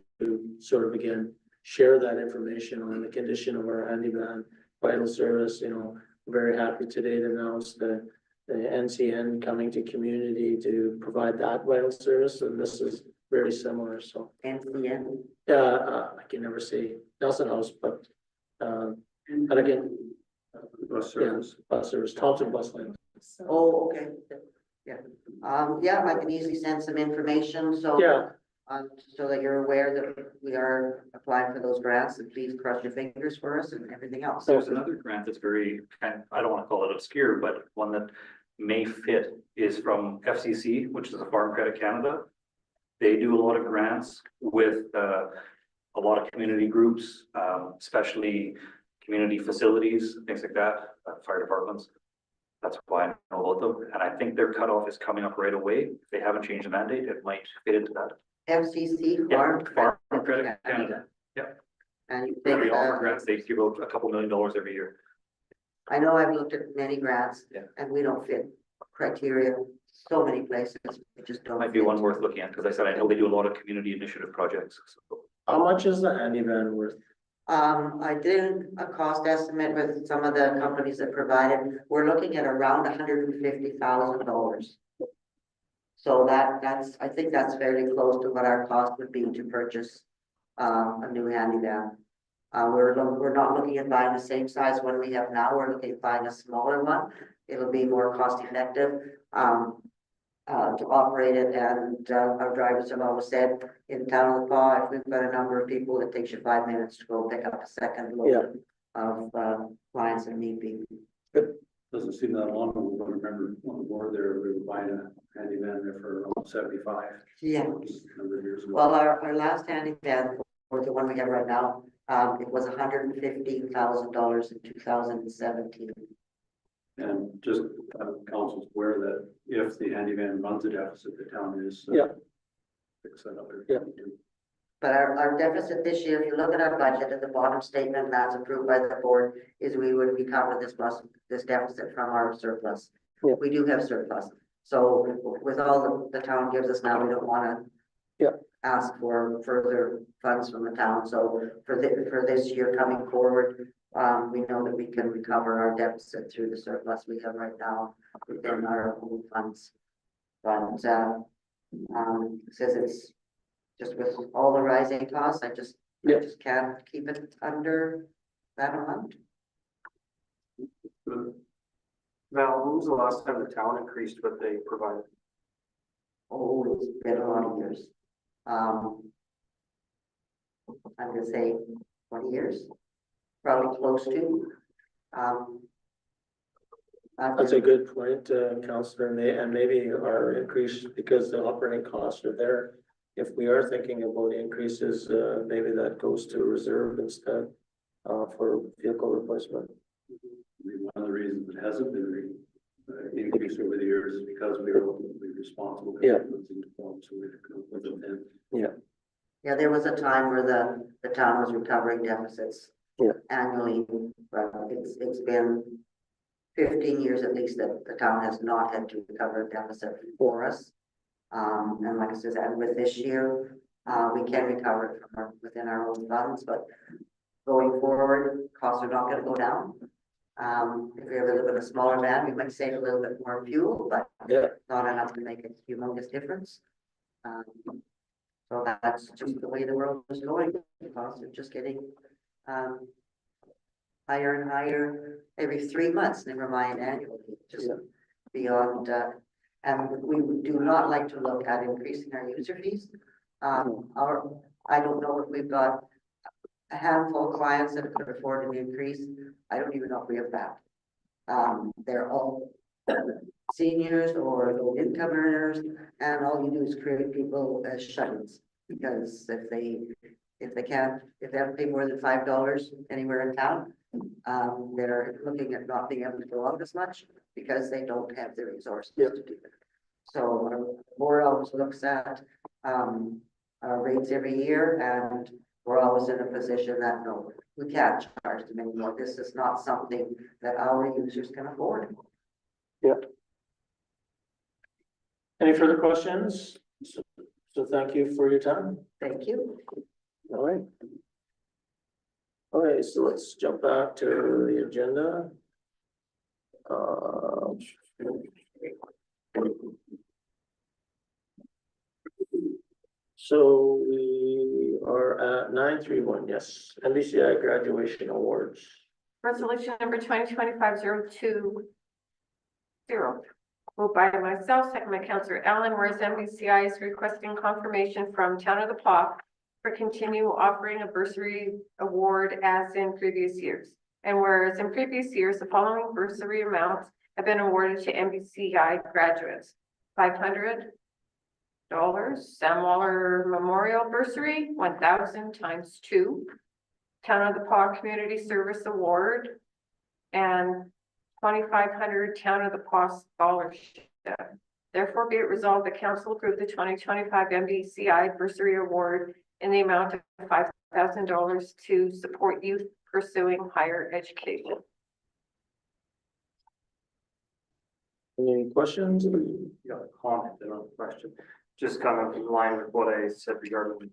sort of again share that information on the condition of our handy van vital service. You know, very happy today to announce the NCN coming to community to provide that vital service, and this is very similar. So NCN. I can never say Nelson House, but and again, Bus service. bus service, Thompson Bus Line. Oh, okay. Yeah. Yeah, I can easily send some information. So Yeah, so that you're aware that we are applying for those grants, and please cross your fingers for us and everything else. There's another grant that's very I don't want to call it obscure, but one that may fit is from FCC, which is a Farm Credit Canada. They do a lot of grants with a lot of community groups, especially community facilities, things like that, fire departments. That's why I know about them. And I think their cutoff is coming up right away. If they haven't changed the mandate, it might fit into that. FCC, Yeah, Farm Farm Credit Canada. Yep. And you They think, offer grants. They give out a couple $1 million every year. I know I've looked at many grants. Yeah. And we don't fit criteria so many places, we just don't. Might be fit. one worth looking at, because I said, I know they do a lot of community initiative projects. So how much is the handy van worth? I did a cost estimate with some of the companies that provided, we're looking at around $150,000. So that's, I think that's fairly close to what our cost would be to purchase a new handy van. We're not looking at buying the same size one we have now, we're looking at buying a smaller one. It'll be more cost effective to operate it, and our drivers have always said in Town of the Paw, if we've got a number of people, it takes you 5 minutes to go pick up a second load of clients that need be. Doesn't seem that long ago, but I remember on the board there, we were buying a handy van there for around 75. Yeah. A number of years ago. Well, our last handy van, or the one we have right now, it was $115,000 in 2017. And just council's aware that if the handy van runs a deficit, the town is. Fix that up. Yeah. But our deficit this year, if you look at our budget at the bottom statement that's approved by the board, is we would recover this deficit from our surplus. Yeah. We do have surplus. So with all the town gives us now, we don't want to ask for further funds from the town. So for this year coming forward, we know that we can recover our deficit through the surplus we have right now within our own funds. But says it's just with all the rising costs, I just can't keep it under that amount. Val, when was the last time the town increased what they provided? Oh, it's been a lot of years. I'm gonna say 20 years, probably close to. That's a good point, Councillor, and maybe our increase, because the operating costs are there. If we are thinking about increases, maybe that goes to reserve instead for vehicle replacement. One of the reasons it hasn't been increased over the years is because we are ultimately responsible. Yeah. So we've come up with a plan. Yeah, there was a time where the town was recovering deficits annually, but it's been 15 years at least that the town has not had to recover a deficit for us. And like I said, and with this year, we can recover it from within our own funds, but going forward, costs are not going to go down. If we have a little bit of smaller van, we might save a little bit more fuel, but not enough to make a humongous difference. So that's just the way the world is going. The costs are just getting higher and higher every 3 months, never mind annually, just beyond. And we do not like to look at increasing our user fees. I don't know if we've got a handful of clients that could afford an increase. I don't even know if we have that. They're all seniors or low income earners, and all you do is create people as shut-ins. Because if they have to pay more than $5 anywhere in town, they're looking at not being able to go out as much because they don't have the resources to do that. So our board always looks at our rates every year, and we're always in a position that no, we can't charge them anymore. This is not something that our users can afford. Any further questions? So thank you for your time. Thank you. All right. Okay, so let's jump back to the agenda. So we are at 931, yes, NBCI graduation awards. Resolution number 2025-020. Moved by myself, second by Councillor Allen, whereas MBCI is requesting confirmation from Town of the Paw for continue offering a bursary award as in previous years. And whereas in previous years, the following bursary amounts have been awarded to MBCI graduates. $500, Sam Waller Memorial Bursary, 1,000 times 2. Town of the Paw Community Service Award, and 2,500 Town of the Paw Scholarship. Therefore, be it resolved, the council approved the 2025 MBCI Bursary Award in the amount of $5,000 to support youth pursuing higher education. Any questions? Yeah, comment and a question, just kind of in line with what I said regarding,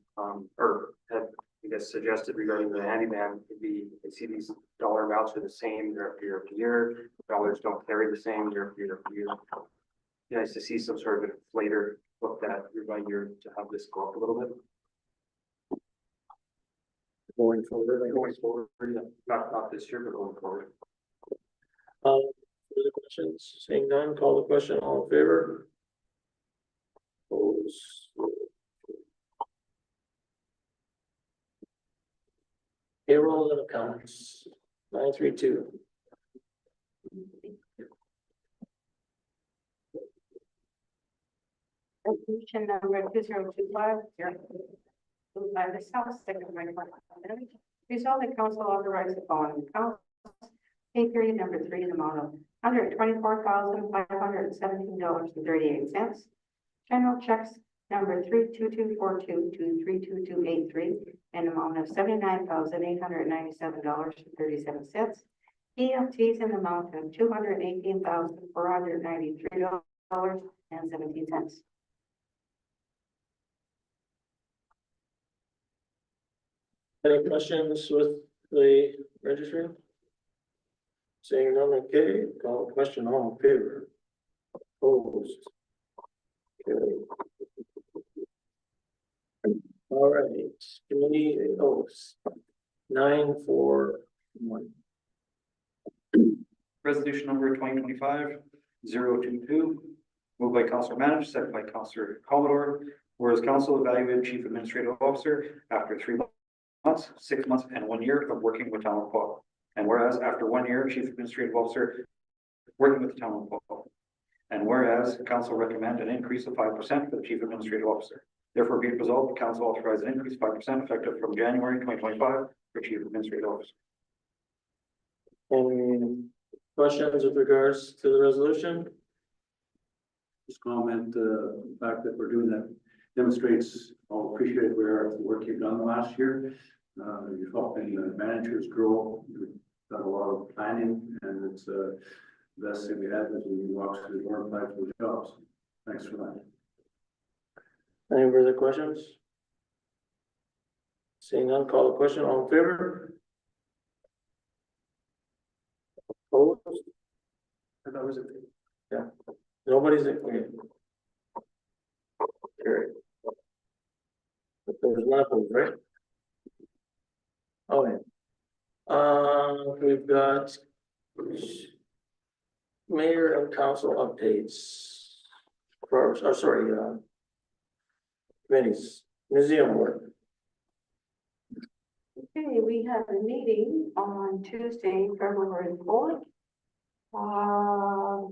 or had, I guess, suggested regarding the handyman, would be, I see these dollar amounts are the same year after year, dollars don't carry the same year after year. Nice to see some sort of inflator looked at year by year to have this go up a little bit. Going forward, Going forward, yeah, not this year, but going forward. further questions? Seeing none, call the question, all in favor? Opposed? Payroll and accounts, 932. Resolution number 2025. Moved by the South, second by resolve the council authorize the following accounts. Pay period number 3 in the amount of $124,517.38. General checks number 32242 to 32283 in the amount of $79,897.37. EFTs in the amount of $218,493.17. Any questions with the registry? Seeing none, okay, call the question, all in favor? Opposed? Okay. All right, committee oaths, 941. Resolution number 2025-022, moved by Councillor Manage, second by Councillor Commodore. Whereas council evaluated chief administrative officer after 3 months, 6 months, and 1 year of working with Town of Paw. And whereas after 1 year, chief administrative officer working with the Town of Paw. And whereas council recommend an increase of 5% for the chief administrative officer. Therefore, be it resolved, the council authorized an increase of 5% effective from January 2025 for chief administrative officer. Any questions with regards to the resolution? Just comment, the fact that we're doing that demonstrates how appreciative we are of the work you've done last year. You're helping managers grow. You've done a lot of planning, and it's the best thing we have as we walk through the door and apply for jobs. Thanks for that. Any further questions? Seeing none, call the question, all in favor? Opposed? I thought it was a thing. Yeah, nobody's in. Carried. There's nothing, right? Okay. We've got mayor and council updates. Committees, museum work. Okay, we have a meeting on Tuesday, February 4th.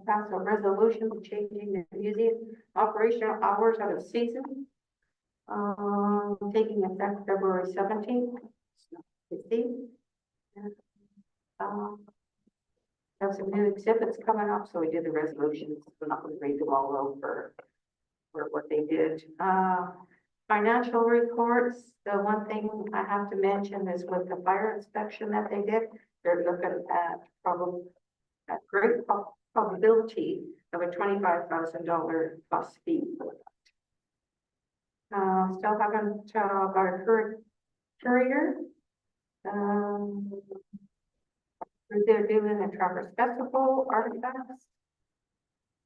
Pass a resolution changing the museum operational hours out of season. Taking effect February 17th. 15th. Have some new exhibits coming up, so we did the resolutions. We're not going to read them all over for what they did. Financial reports, the one thing I have to mention is with the fire inspection that they did, they're looking at probably a great probability of a $25,000 plus fee for that. Still haven't got a current courier. They're doing a Trappers Festival artifacts.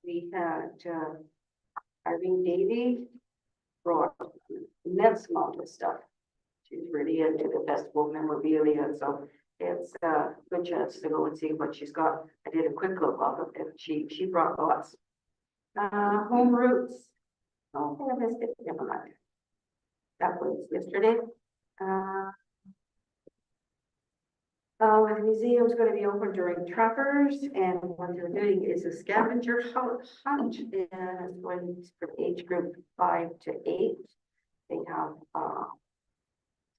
We had Irene Davy brought immense amount of stuff. She's really into the festival memorabilia, so it's a good chance to go and see what she's got. I did a quick look of it, and she brought lots. Home Roots. Oh, I missed it. Never mind. That was yesterday. The museum's going to be open during Trappers, and what they're doing is a scavenger hunt, and it's going for age group 5 to 8. They have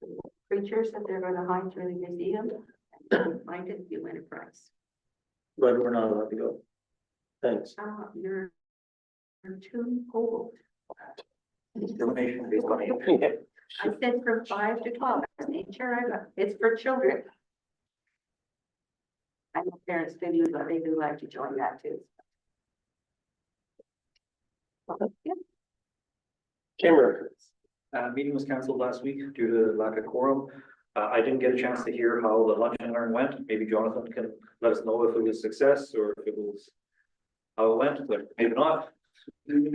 some creatures that they're going to hide through the museum, and if you find it, you win a prize. But we're not allowed to go. Thanks. You're too old. Discrimination based on age. I said from 5 to 12. It's for children. I know parents do, but they do like to join that too. Yeah. Camera. Meeting was canceled last week due to lack of quorum. I didn't get a chance to hear how the lunch and learn went. Maybe Jonathan can let us know if it was a success or if it was how it went, but maybe not. But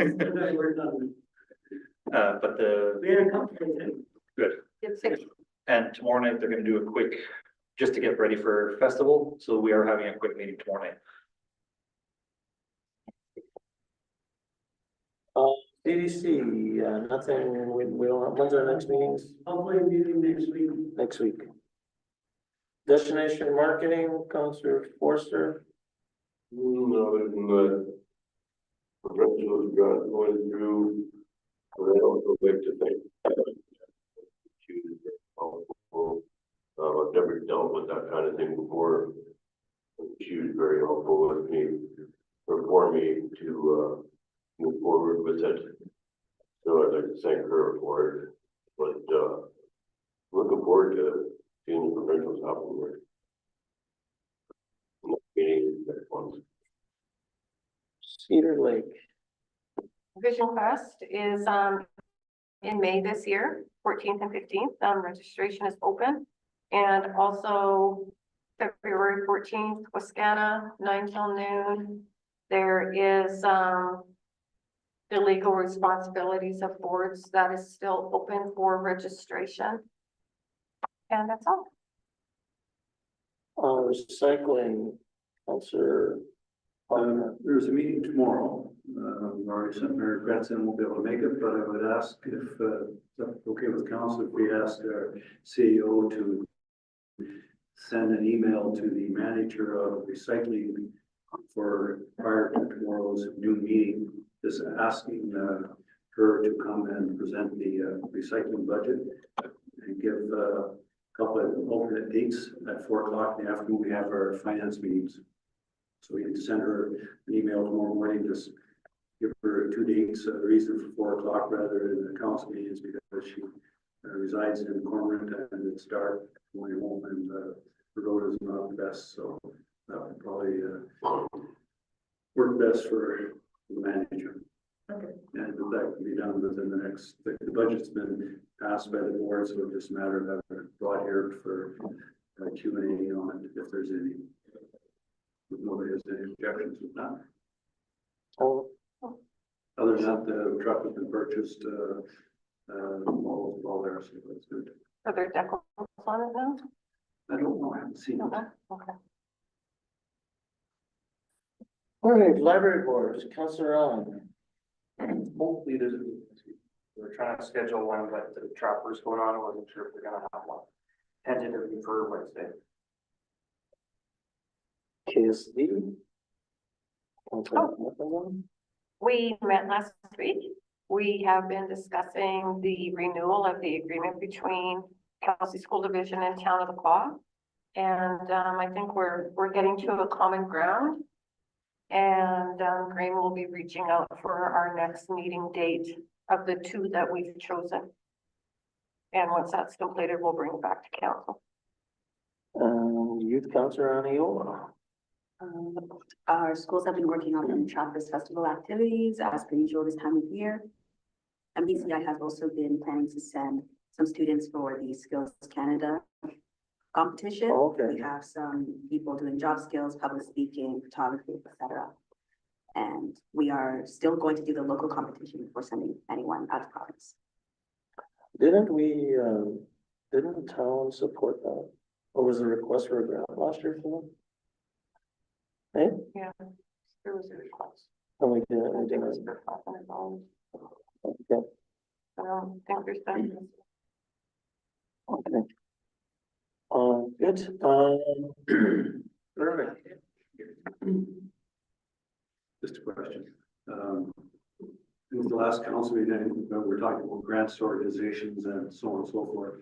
good. It's 6. And tomorrow night, they're gonna do a quick, just to get ready for festival, so we are having a quick meeting tomorrow night. CDC, nothing, we don't have, when's our next meetings? Hopefully meeting next week. Next week. Destination marketing, Councillor Forster. Other than the professionals got going through, but I also like to thank I've never dealt with that kind of thing before. She was very helpful with me, for me to move forward with it. So I'd like to thank her for it, but looking forward to seeing the professionals afterward. Meeting next one. Cedar Lake. Vision Quest is in May this year, 14th and 15th. Registration is open. And also February 14th, Wascana, 9 till noon. There is the legal responsibilities of boards that is still open for registration. And that's all. Recycling, Councillor. There's a meeting tomorrow. We've already sent Mary Gretchen, won't be able to make it, but I would ask if that's okay with council, if we ask our CEO to send an email to the manager of recycling for prior to tomorrow's noon meeting, just asking her to come and present the recycling budget and give a couple of alternate dates. At 4 o'clock in the afternoon, we have our finance meetings. So we can send her an email tomorrow morning, just give her 2 dates, the reason for 4 o'clock rather than the council meetings, because she resides in Cormorant and it's dark going home and the road is not the best, so that would probably work best for the manager. Okay. And that can be done within the next, the budget's been passed by the board, so it's just a matter of having it brought here for Q&A on it, if there's any. If nobody has any objections with that. Oh, Other than that, the truck has been purchased, all there, so that's good. Are there decals on it now? I don't know, I haven't seen it. Okay. all right, library board, Councillor Allen. Hopefully there's we're trying to schedule one, but the Trappers going on, I wasn't sure if we're gonna have one. tentatively for Wednesday. KSD. We met last week. We have been discussing the renewal of the agreement between Kelsey School Division and Town of the Paw. And I think we're getting to a common ground. And Graham will be reaching out for our next meeting date of the two that we've chosen. And once that's completed, we'll bring it back to council. Youth Councilor Aniola. Our schools have been working on the Trappers Festival activities as per usual this time of year. MBCI has also been planning to send some students for the Skills Canada competition. Oh, okay. We have some people doing job skills, public speaking, photography, etc. And we are still going to do the local competition before sending anyone out of province. Didn't we, didn't the town support that? Or was there a request for a grant last year for that? Hey, Yeah, there was a request. and we did, I we think it was didn't. for $500. Okay, I don't think there's that. okay. Good, perfect. Just a question. In the last council meeting, we're talking about grants to organizations and so on and so forth.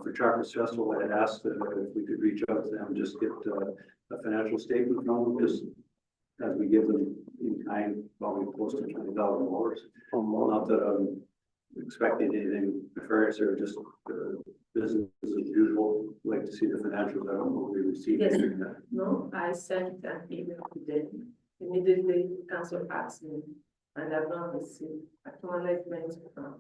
For Trappers Festival, I had asked if we could reach out to them, just get a financial statement from them, just as we give them in kind, probably close to $20,000. Not that I'm expecting anything nefarious or just business as usual. Like to see the financials. I don't know if we received Yes. anything that. No, I sent an email to them. Immediately, council asked me, and I've not received acknowledgement from.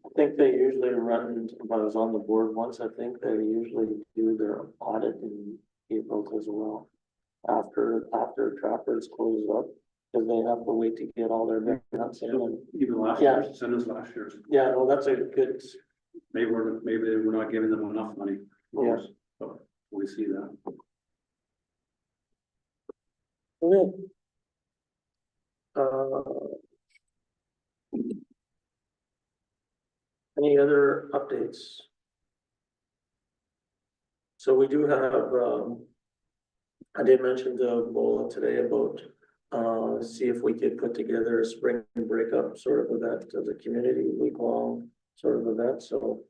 I think they usually run, when I was on the board once, I think they usually do their audit in April as well. After Trappers closes up, because they have to wait to get all their grants in. And Even last Yeah. year's, send us last year's. yeah, no, that's a good, Maybe we're not giving them enough money. Yeah. So we see that. okay. Any other updates? So we do have, I did mention to Bola today about, see if we could put together a spring breakup sort of event as a community week-long sort of event, so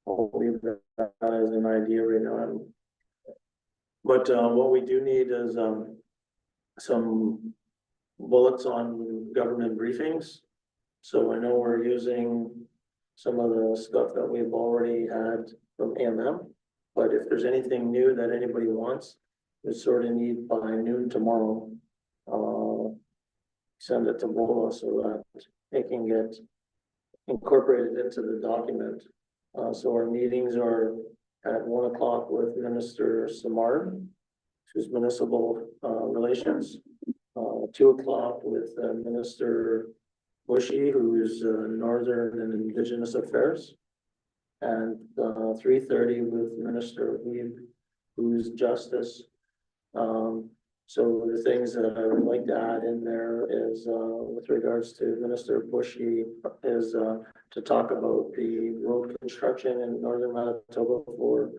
I'll leave that as an idea right now. But, what we do need is, some bullets on government briefings. So I know we're using some of the stuff that we've already had from AMM. But if there's anything new that anybody wants, we sort of need by noon tomorrow. Send it to Bola so that it can get incorporated into the document. So our meetings are at 1 o'clock with Minister Samard, who's municipal relations. 2 o'clock with Minister Bushy, who's Northern and Indigenous Affairs. And 3:30 with Minister Weeb, who's Justice. So the things that I would like to add in there is with regards to Minister Bushy is to talk about the road construction in northern Manitoba for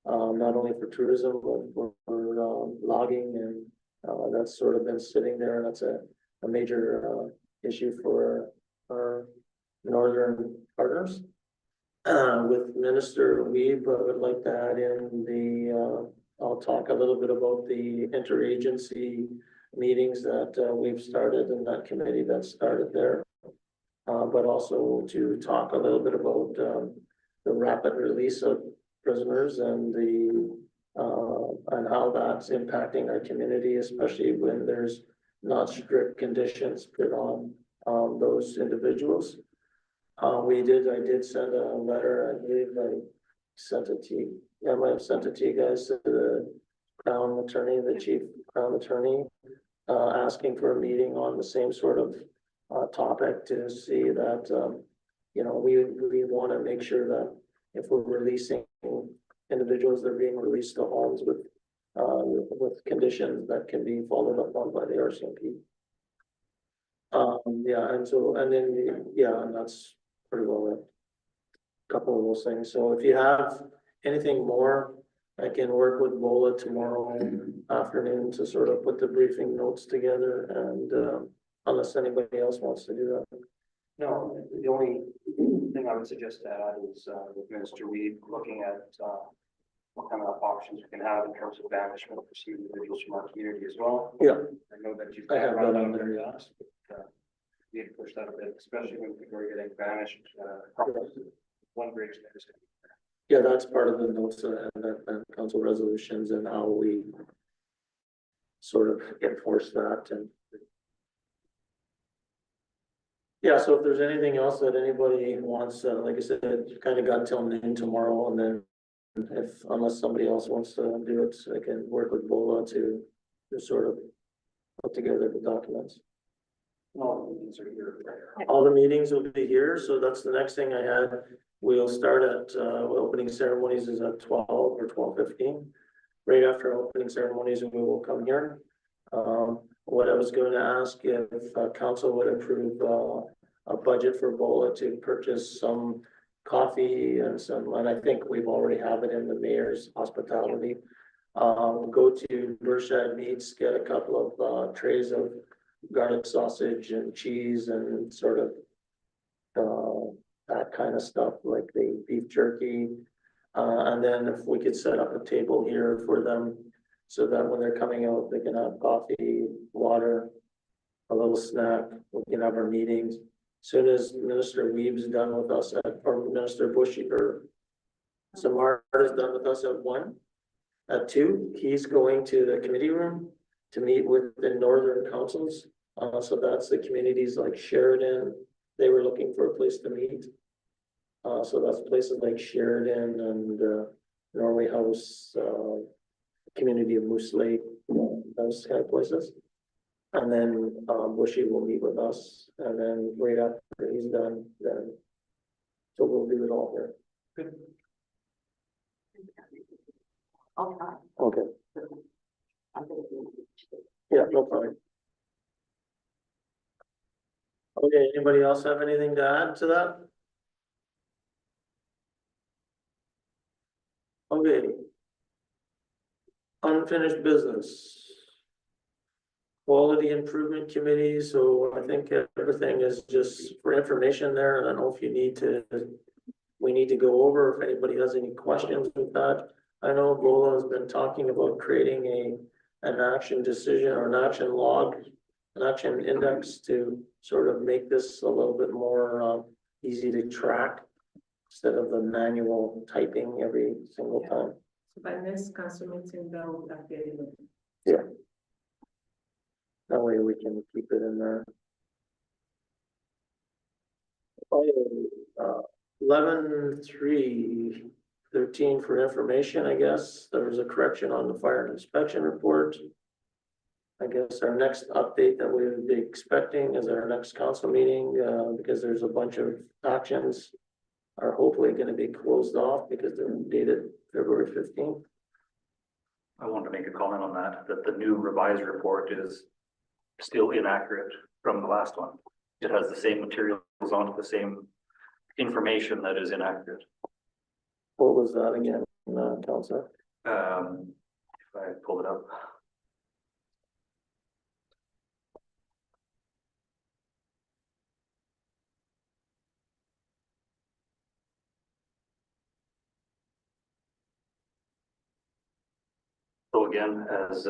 not only for tourism, but for logging, and that's sort of been sitting there, and that's a major issue for our northern partners. With Minister Weeb, I would like to add in the, I'll talk a little bit about the interagency meetings that we've started in that committee that started there. But also to talk a little bit about the rapid release of prisoners and and how that's impacting our community, especially when there's not strict conditions put on those individuals. I did send a letter, I believe I sent it to you. Yeah, I might have sent it to you guys, to the Crown Attorney, the Chief Crown Attorney, asking for a meeting on the same sort of topic to see that, you know, we want to make sure that if we're releasing individuals, they're being released to homes with conditions that can be followed up on by the RCMP. Yeah, and then, yeah, and that's pretty well it. Couple of those things. So if you have anything more, I can work with Bola tomorrow afternoon to sort of put the briefing notes together and, unless anybody else wants to do that. No, the only thing I would suggest to add is, with Minister Reed, looking at, what kind of options we can have in terms of banishment for some individuals from our community as well. Yeah. I know that you've. I have that on there, there. We need to push that a bit, especially when people are getting banished, one bridge that is. Yeah, that's part of the notes and council resolutions and how we sort of enforce that and. Yeah, so if there's anything else that anybody wants, like I said, you kind of got till noon tomorrow, and then if, unless somebody else wants to do it, I can work with Bola to sort of put together the documents. All these are here. All the meetings will be here, so that's the next thing I had. We'll start at, opening ceremonies is at 12 or 12:15. Right after opening ceremonies, we will come here. What I was going to ask if council would approve a budget for Bola to purchase some coffee and I think we've already have it in the mayor's hospitality. Go to Bershad Meats, get a couple of trays of garlic sausage and cheese and sort of that kind of stuff, like the beef jerky. And then if we could set up a table here for them so that when they're coming out, they can have coffee, water, a little snack. We can have our meetings. Soon as Minister Weeb's done with us or Minister Bushy or Samar is done with us at 1. At 2, he's going to the committee room to meet with the northern councils. So that's the communities like Sheridan. They were looking for a place to meet. So that's places like Sheridan and Norway House, community of Moose Lake, those kind of places. And then Bushy will meet with us, and then right after he's done, then so we'll do it all here. Okay. Okay. Yeah, no problem. Okay, anybody else have anything to add to that? Okay. Unfinished business. Quality Improvement Committee, so I think everything is just for information there. I don't know if you need to, we need to go over if anybody has any questions with that. I know Bola has been talking about creating an action decision or an action log, an action index to sort of make this a little bit more easy to track instead of the manual typing every single time. So by next council meeting, that will appear. Yeah. That way we can keep it in there. 11/3/13 for information, I guess. There was a correction on the fire inspection report. I guess our next update that we would be expecting is our next council meeting, because there's a bunch of actions are hopefully going to be closed off because they're dated February 15th. I want to make a comment on that the new revised report is still inaccurate from the last one. It has the same materials on it, the same information that is inaccurate. What was that again, Councilor? If I pull it up. So again, as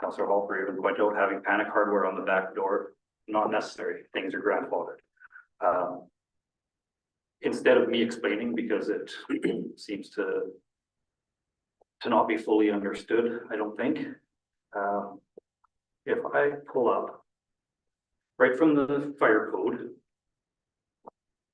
Councillor Halper even pointed out, having panic hardware on the back door, not necessary. Things are grandfathered. Instead of me explaining, because it seems to not be fully understood, I don't think. If I pull up right from the fire code,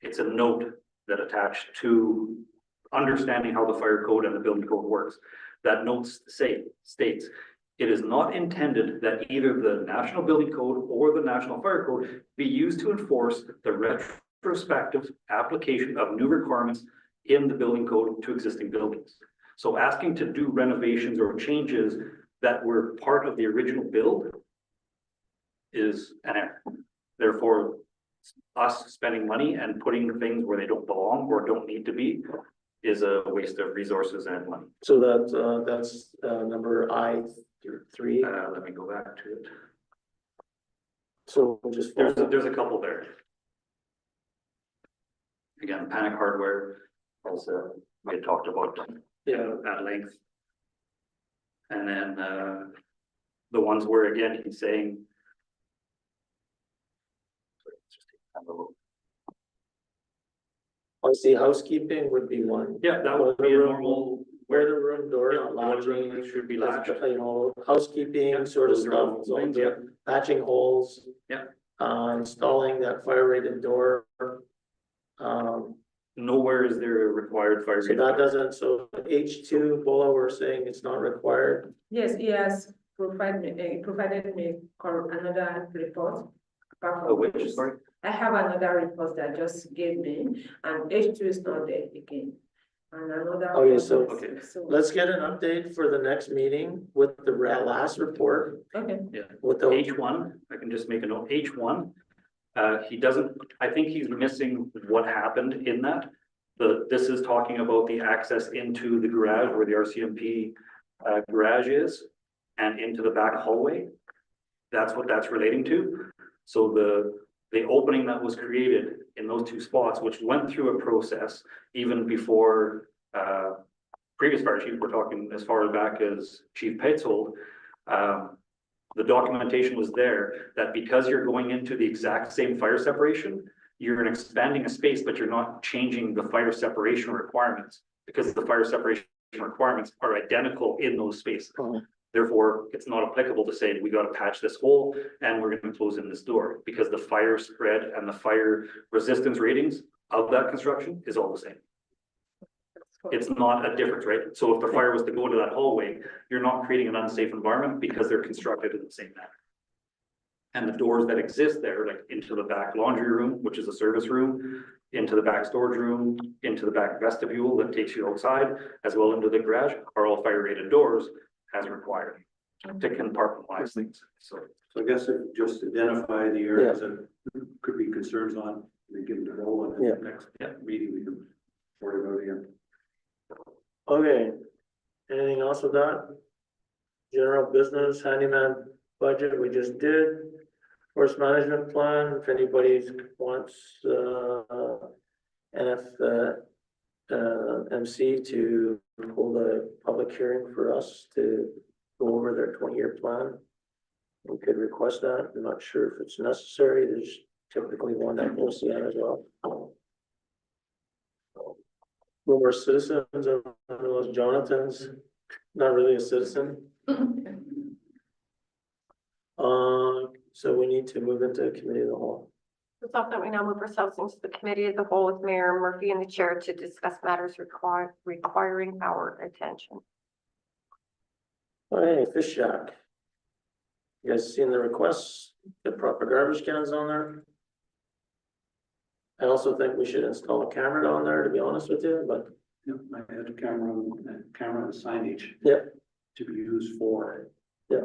it's a note that attached to understanding how the fire code and the building code works. That note states, it is not intended that either the National Building Code or the National Fire Code be used to enforce the retrospective application of new requirements in the building code to existing buildings. So asking to do renovations or changes that were part of the original build is an error. Therefore, us spending money and putting things where they don't belong or don't need to be is a waste of resources and money. So that's number I3. Let me go back to it. So we'll just. There's a couple there. Again, Panic Hardware, as we had talked about at length. And then the ones where, again, he's saying. Sorry, let's just take time to look. I see housekeeping would be one. Yeah, that would be a normal. Where the room door, Yeah, not the room latching, should be that's, latched. you know, housekeeping Yeah, sort of those are stuff. all so things, the yeah. Patching holes. Yeah. Installing that fire rated door. Nowhere is there a required fire. So rated that door. doesn't, so H2, Bola, we're saying it's not required. Yes, he has provided me another report. apart from Which, this. sorry? I have another report that just gave me, and H2 is not there again. And another. Okay, report so- is- Okay. So, Let's get an update for the next meeting with the last report, okay, with the. H1, I can just make a note, H1. He doesn't, I think he's missing what happened in that. This is talking about the access into the garage where the RCMP garage is and into the back hallway. That's what that's relating to. So the opening that was created in those two spots, which went through a process even before previous fire chief, we're talking as far back as Chief Petzold, the documentation was there that because you're going into the exact same fire separation, you're expanding a space, but you're not changing the fire separation requirements because the fire separation requirements are identical in those spaces. Oh. Therefore, it's not applicable to say, we got to patch this hole and we're going to close in this door because the fire spread and the fire resistance ratings of that construction is all the same. It's not a difference, right? So if the fire was to go to that hallway, you're not creating an unsafe environment because they're constructed in the same manner. And the doors that exist there, like into the back laundry room, which is a service room, into the back storage room, into the back vestibule that takes you outside, as well into the garage, are all fire rated doors as required to compartmentalize things. So So I guess if just identify the areas that could be concerns on, we give them a roll and Yeah. the next meeting we can sort it out again. Okay, anything else with that? General business, handyman budget, we just did. Forest management plan, if anybody wants, MC to hold a public hearing for us to go over their 20-year plan. We could request that, I'm not sure if it's necessary, there's typically one at OCN as well. No more citizens of those Jonathan's, not really a citizen. So we need to move into committee of the whole. Resolved that we now move ourselves into the committee of the whole with Mayor Murphy and the chair to discuss matters requiring our attention. Hey, Fish Shack. You guys seen the requests, the proper garbage cans on there? I also think we should install a camera on there, to be honest with you, but Yep, I had a camera and signage. Yep. To be used for. Yeah.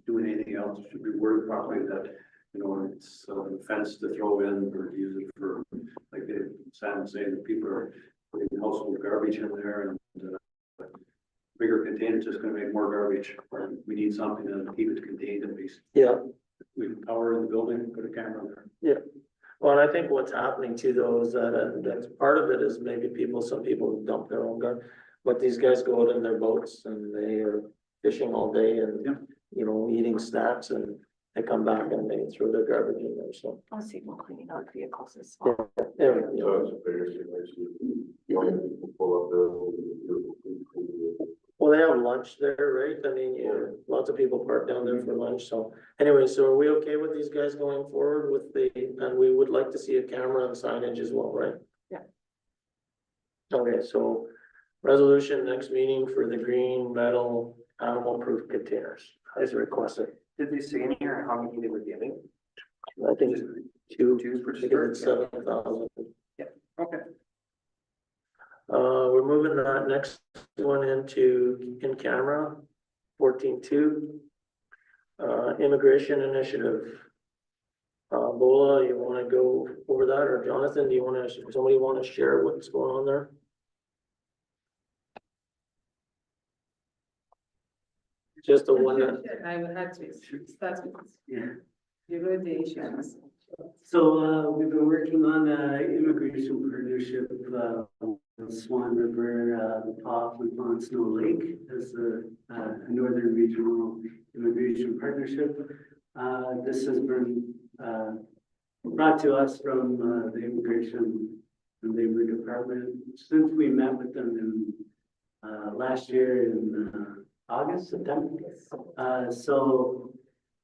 Doing anything else should be worded properly that, you know, it's a fence to throw in or use it for, like Sam was saying, that people are putting household garbage in there and bigger containers is gonna make more garbage, or we need something to keep it contained at least. yeah. We have power in the building, put a camera there. Well, and I think what's happening too, though, is that's part of it is maybe some people dump their own garbage. But these guys go out in their boats and they are fishing all day and, Yeah. you know, eating snacks and they come back and they throw their garbage in there, so. I'll see more cleaning out vehicles as well. Yeah, So it's a bigger situation. You only can pull up the. well, they have lunch there, right? I mean, lots of people park down there for lunch, so. Anyway, so are we okay with these guys going forward with and we would like to see a camera and signage as well, right? Yeah. Okay, so resolution next meeting for the green metal animal proof containers as requested. Did they say in here how many they were giving? I think two, Two for I think it's start? 7,000. Okay. We're moving that next one into in camera, 14.2. Immigration initiative. Bola, you wanna go over that, or Jonathan, do you wanna, somebody wanna share what's going on there? just the one that, I will have to start with Yeah. the road issues. So, we've been working on immigration partnership, with Swan River, the Paw and Snow Lake as a northern regional immigration partnership. This has been, brought to us from, the Immigration and Labor Department since we met with them in, last year in, August, September.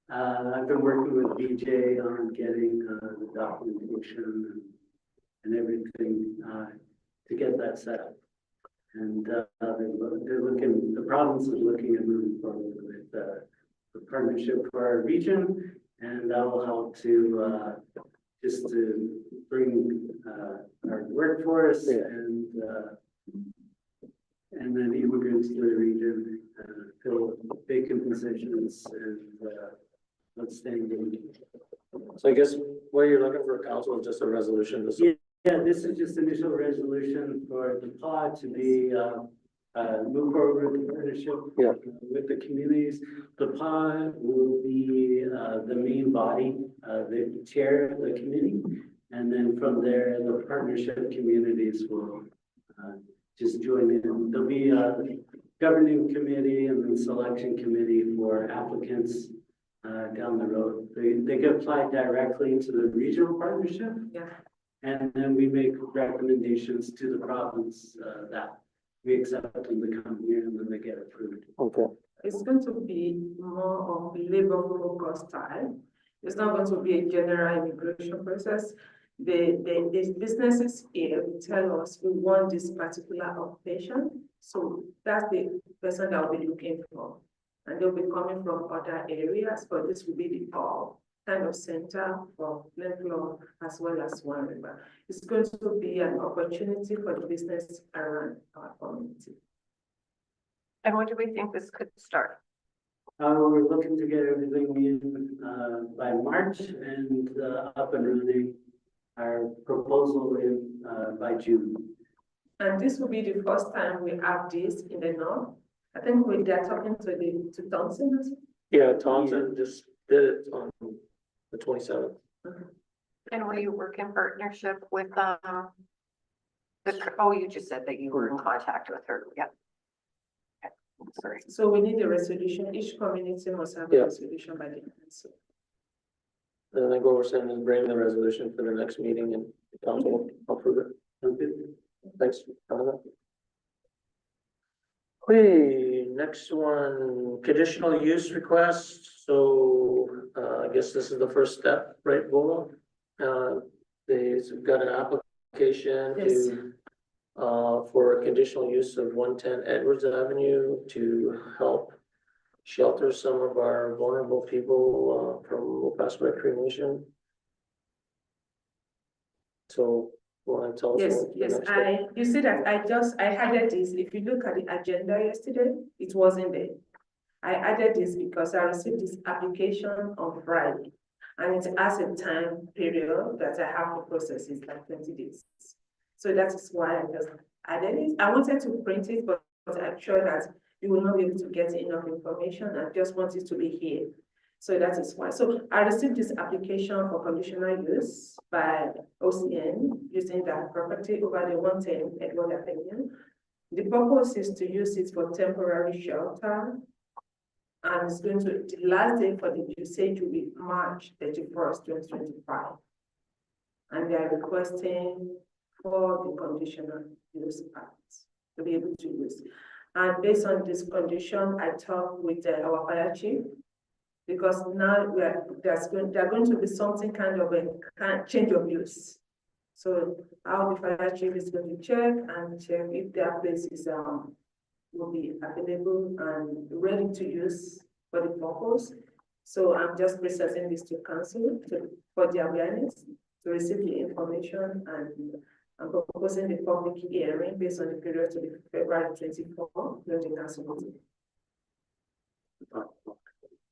I've been working with BJ on getting the documentation and everything to get that set up. And they're looking, the province is looking at moving forward with the partnership for our region, and that will help to just to bring our workforce and then immigrants to the region, fill vacant positions and let's stay engaged. so I guess what you're looking for council is just a resolution to. Yeah, this is just initial resolution for the PA to be move forward with the partnership. Yeah. With the communities. The PA will be the main body, the chair of the committee. And then from there, the partnership communities will just join in. There'll be a governing committee and then selection committee for applicants down the road. They can apply directly to the regional partnership. Yeah. And then we make recommendations to the province that we accept them to come here and then they get approved. Okay. It's going to be more of labor focused time. It's not going to be a general immigration process. The businesses here will tell us we want this particular occupation. So that's the person that will be looking for. And they'll be coming from other areas, but this will be the kind of center for Glenflow as well as Swan River. It's going to be an opportunity for the business around our community. And when do we think this could start? We're looking to get everything in by March and up and running our proposal in by June. And this will be the first time we have this in the north. I think they're talking to Thompson as well. Yeah, Thompson just did it on the 27th. And will you work in partnership with, you just said that you were in contact with her, yeah. Okay, sorry. So we need a resolution. Each community must have a Yeah. resolution by the council. And then go over and bring the resolution for the next meeting and the council will approve it. Okay. Thanks. Okay, next one, conditional use request. So I guess this is the first step, right, Bola? They've got an application Yes. to for a conditional use of 110 Edwards Avenue to help shelter some of our vulnerable people from Opaskwayak Cree Nation. So, want to tell us? Yes, what the yes, next step- you see that I added this. If you look at the agenda yesterday, it wasn't there. I added this because I received this application on Friday. And it has a time period that I have to process it, like 20 days. So that is why I just added it. I wanted to print it, but I'm sure that you will not be able to get enough information. I just want it to be here. So that is why. So I received this application for conditional use by OCN using that property over the 110 Edward Avenue. The purpose is to use it for temporary shelter. And it's going to, the last day for the usage will be March 31st, 2025. And they are requesting for the conditional use parts to be able to use. And based on this condition, I talked with our fire chief, because now there's going to be something kind of a change of use. So our fire chief is going to check if their place is will be available and ready to use for the purpose. So I'm just presenting this to council for the awareness, to receive the information, and I'm proposing the public hearing based on the period to the February 24 during the council meeting.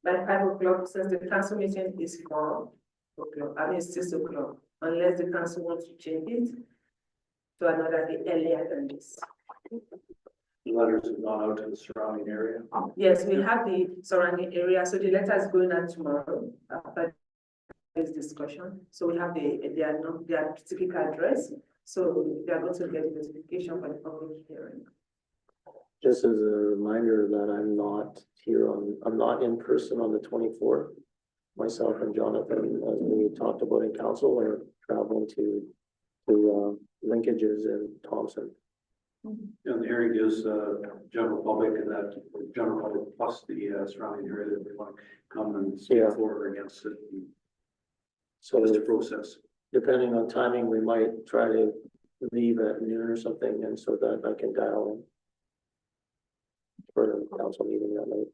By 5 o'clock, since the council meeting is 4 o'clock, I mean 6 o'clock, unless the council wants to change it to another day earlier than this. letters have gone out to the surrounding area. Yes, we have the surrounding area, so the letter is going out tomorrow after this discussion. So we have their typical address, so they are going to get the notification for the public hearing. Just as a reminder that I'm not in person on the 24th. Myself and Jonathan, as we talked about in council, are traveling to linkages in Thompson. And the hearing is, general public, and that general public plus the surrounding area that they want to come and speak Yeah. for or against it. So Just a process. depending on timing, we might try to leave at noon or something, and so that I can dial in for the council meeting that night.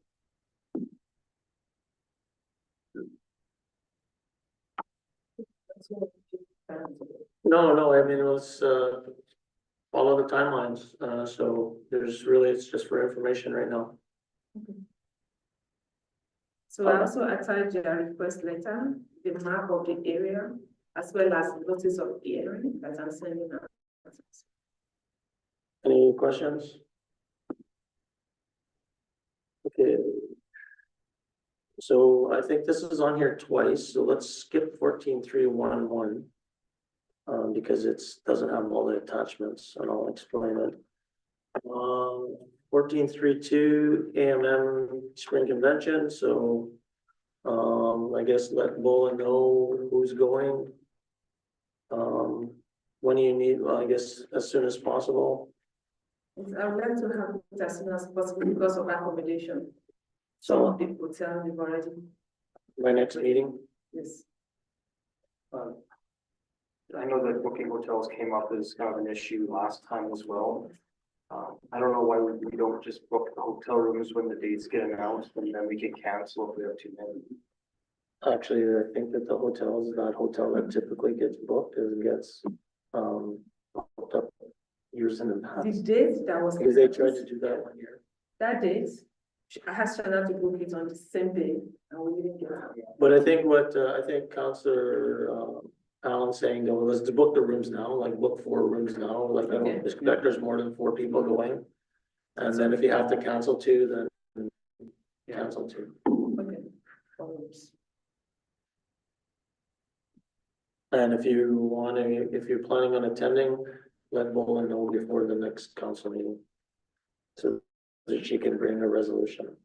No, I mean, let's follow the timelines, so it's just for information right now. So I also attached a request letter, the map of the area, as well as notice of hearing that I'm sending out. Any questions? Okay. So I think this is on here twice, so let's skip 14.3.1.1. Because doesn't have all the attachments, and I'll explain it. 14.3.2 AMM Spring Convention, so I guess let Bola know who's going. When do you need, well, I guess as soon as possible. I would like to have it as soon as possible because of accommodation. Some of the hotel we've already, My next meeting. yes. I know that booking hotels came up as kind of an issue last time as well. I don't know why we don't just book the hotel rooms when the dates get announced, and then we can cancel if we have too many. Actually, I think that that hotel that typically gets booked gets booked up years in The advance. date that was. Because they tried to do that 1 year. That date, I had to book it on the same day, and we didn't get it. But I think I think Councillor Alan's saying, though, let's book the rooms now, like book 4 rooms now, like I don't Okay. expect there's more than 4 people going. And then if you have to cancel 2, then cancel 2. Okay. And if you're planning on attending, let Bola know before the next council meeting. So that she can bring a resolution.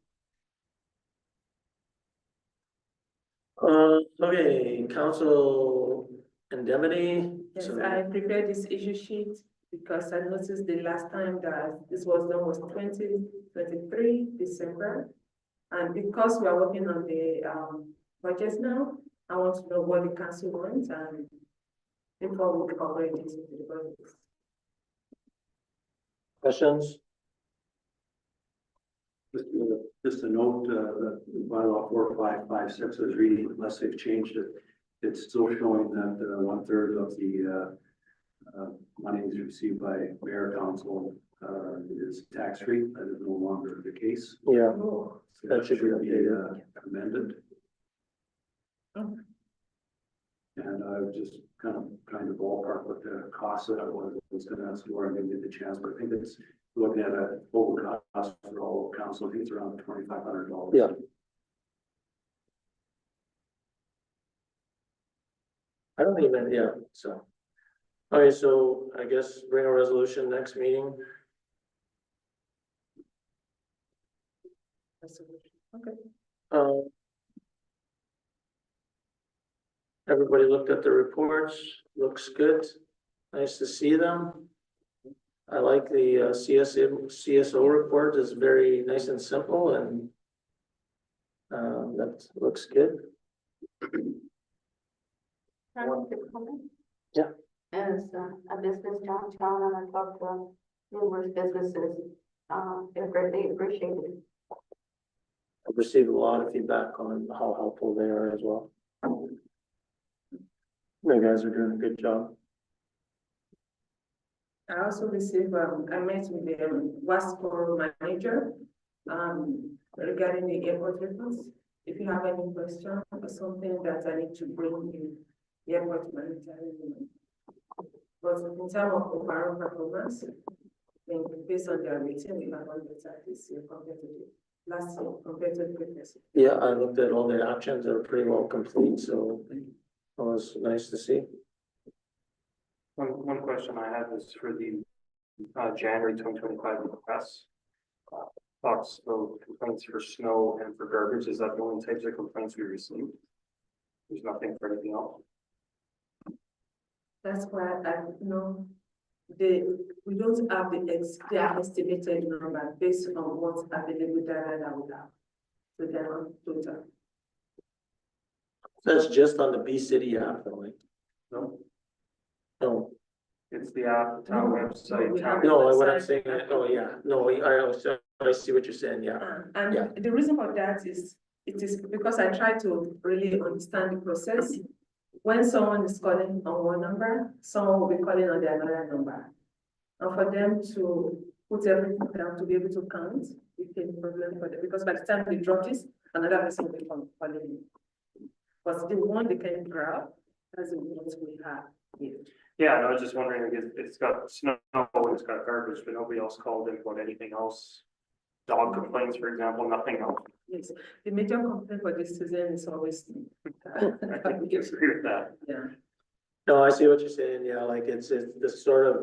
Okay, council indemnity. Yes, So- I prepared this issue sheet because I noticed the last time that this was done was 2023 December. And because we are working on the budget now, I want to know what the council wants and before we incorporate this into the budget. Questions? Just a note, that bylaw 4556 is reading, unless they've changed it, it's still showing that 1/3 of the money is received by mayor council is tax-free. That is no longer the case. Yeah, So That should be amended. Okay. And I was just kind of trying to ballpark what the cost of that was gonna ask Laura, maybe get the chance, but I think it's looking at a total cost for all of council, I think it's around $2,500. Yeah. I don't even, yeah, so. Okay, so I guess bring a resolution next meeting. Okay. Everybody looked at the reports, looks good, nice to see them. I like the CSO report, is very nice and simple, and that looks good. Yeah. As a business downtown, and I talked to numerous businesses, they're greatly appreciated. I've received a lot of feedback on how helpful they are as well. You guys are doing a good job. I also received, I met with the Wasco manager, regarding the airport reports. If you have any question or something that I need to bring in, the airport manager. But in terms of overall performance, then based on their rating, we have one better this year compared to the last year, compared to the previous year. Yeah, I looked at all the actions, they're pretty well complete, so it was nice to see. One question I have is for the January 2025 requests. Talks about complaints for snow and for garbage. Is that the only types of complaints we received? There's nothing for anything else? That's why we don't have their estimated number based on what's available data that we have. So they're not total. That's just on the B City app, though, right? No, No, it's the app, the town website. we town- have- no, what I'm saying, oh, yeah, no, I see what you're saying, yeah. Yeah. And the reason for that is, it is because I try to really understand the process. When someone is calling on one number, someone will be calling on the another number. And for them to put everything down to be able to count, it can be a problem for them, because by the time they drop this, another person will be calling. But the one they can grab, that's the ones we have here. Yeah, and I was just wondering, it's got snow, it's got garbage, but nobody else called in about anything else. Dog complaints, for example, nothing else. Yes, the major complaint for this season is always. I think you agree with that. Yeah. No, I see what you're saying, yeah, like it's this sort of,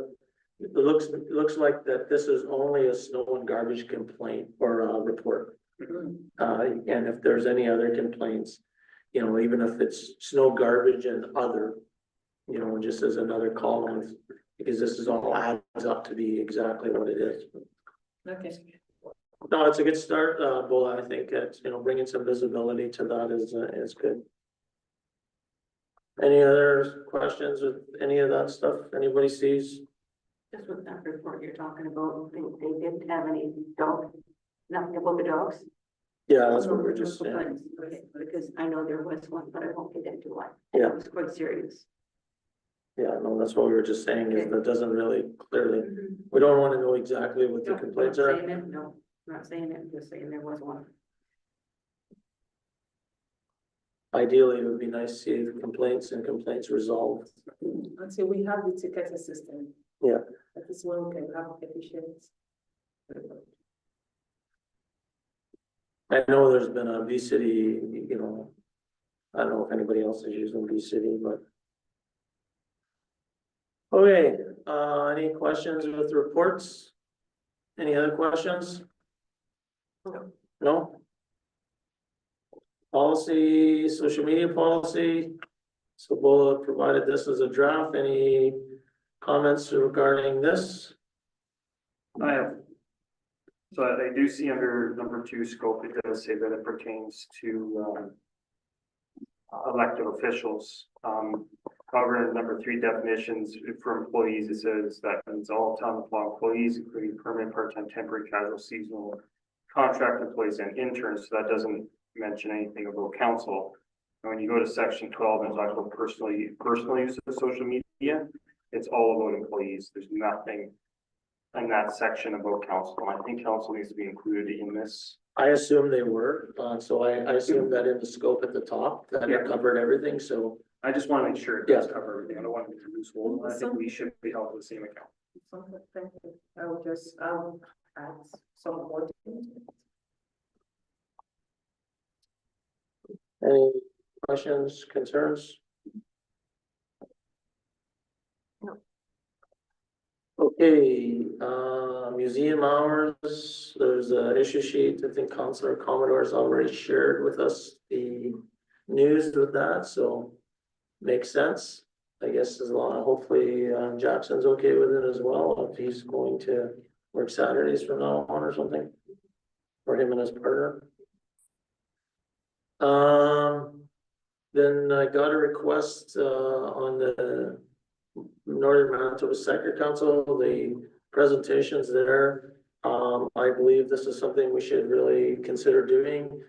it looks like that this is only a snow and garbage complaint or report. And if there's any other complaints, you know, even if it's snow, garbage and other, you know, just as another column, because this is all adds up to be exactly what it is. Okay. No, it's a good start, Bola. I think it's, you know, bringing some visibility to that is good. Any other questions with any of that stuff anybody sees? Just with that report you're talking about, they didn't have any nothing about the dogs. Yeah, that's what we're just, yeah. Complaints, okay, because I know there was one, but I won't get into why. Yeah. It was quite serious. Yeah, no, that's what we were just saying is that doesn't really clearly, we don't want to know exactly what the No, complaints not are. saying it, no, not saying it, just saying there was one. Ideally, it would be nice to see the complaints resolved. Until we have the ticketing system. Yeah. That is when we can have efficient. I know there's been a V City, you know, I don't know if anybody else is using V City, but. Okay, any questions with reports? Any other questions? No? Policy, social media policy. So Bola provided this as a draft. Any comments regarding this? I have. So I do see under number 2 scope, it does say that it pertains to elected officials. However, in number 3 definitions for employees, it says that means all town of Paw employees, including permanent, part-time, temporary, casual, seasonal, contract employees and interns. So that doesn't mention anything about council. And when you go to section 12 and talk about personal use of social media, it's all about employees. There's nothing in that section about council. I think council needs to be included in this. I assume they were, so I assume that in the scope at the top, that it covered everything, so. I just want to make sure it does cover everything. I don't want it to lose hold. I think we should be held to the same account. I will add some more. Any questions, concerns? No. Okay, museum hours, there's a issue sheet. I think Councillor Commodore has already shared with us the news with that, so makes sense. I guess as long, hopefully, Jackson's okay with it as well, if he's going to work Saturdays from now on or something. For him and his partner. Then I got a request, on the Northern Manitoba Sector Council, the presentations there. I believe this is something we should really consider doing,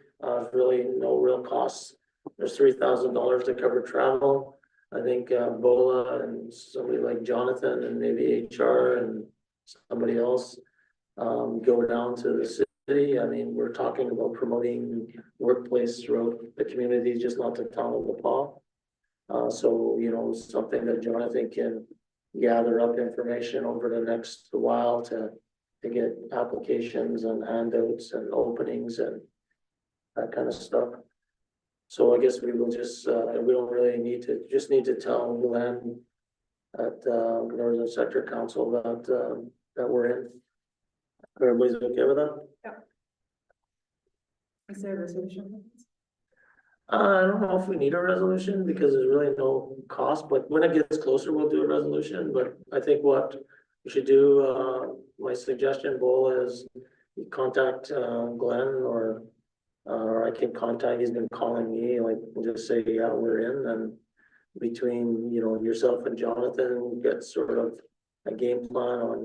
really no real costs. There's $3,000 to cover travel. I think, Bola and somebody like Jonathan and maybe HR and somebody else, go down to the city. I mean, we're talking about promoting workplace throughout the community, just not the town of Nepal. So, you know, something that Jonathan can gather up information over the next while to to get applications and handouts and openings and that kind of stuff. So I guess we will just, we don't really need to, just need to tell Glenn at, Northern Sector Council that, that we're in. Everybody's okay with that? Is there a resolution? I don't know if we need a resolution because there's really no cost, but when it gets closer, we'll do a resolution, but I think what we should do, my suggestion, Bull, is you contact, Glenn or I can contact, he's been calling me, like, just say, yeah, we're in, and between, you know, yourself and Jonathan, get sort of a game plan on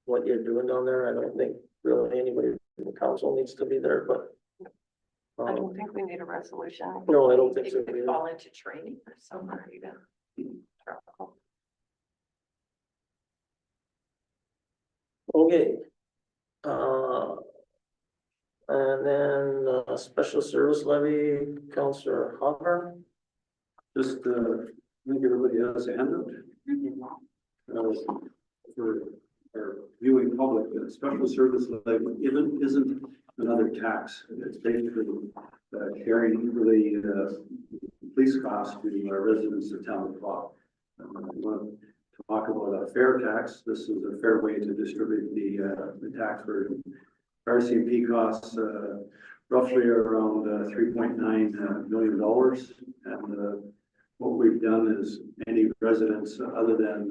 what you're doing down there. I don't think really anybody in the council needs to be there, but I don't think we need a resolution. no, I don't think so It could either. fall into training or something even. Okay. And then, special service levy, Counselor Hopper. Just, I think everybody has a handout. For our viewing public, the special service levy isn't another tax. It's basically carrying the police costs to our residents of town of Clough. I want to talk about a fair tax. This is a fair way to distribute the tax burden. RCMP costs roughly around $3.9 million, and what we've done is any residents other than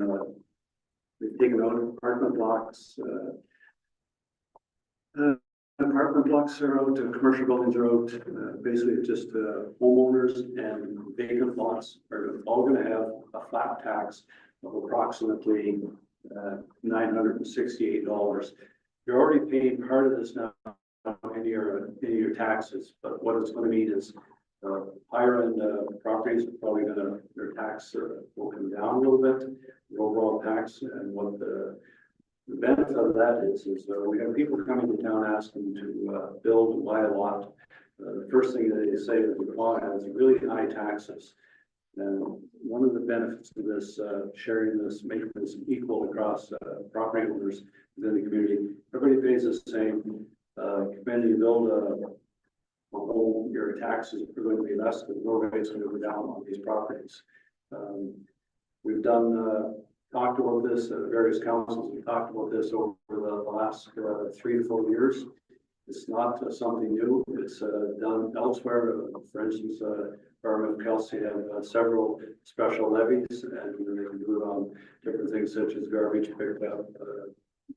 we've taken out apartment blocks. Apartment blocks are out, commercial buildings are out. Basically, it's just homeowners and vacant lots are all going to have a flat tax of approximately $968. You're already paying part of this now in your taxes, but what it's going to mean is higher end properties are probably their tax will come down a little bit, the overall tax, and what the benefit of that is we have people coming to town asking to build and buy a lot. The first thing that they say is the law has really high taxes. And one of the benefits of this, sharing this, making this equal across property owners within the community, everybody pays the same. When you build a home, your taxes are going to be less, because no rate's going to go down on these properties. We've talked about this, various councils have talked about this over the last 3 to 4 years. It's not something new. It's done elsewhere. For instance, Department of Kelsey have several special levies, and they can do it on different things such as garbage pickup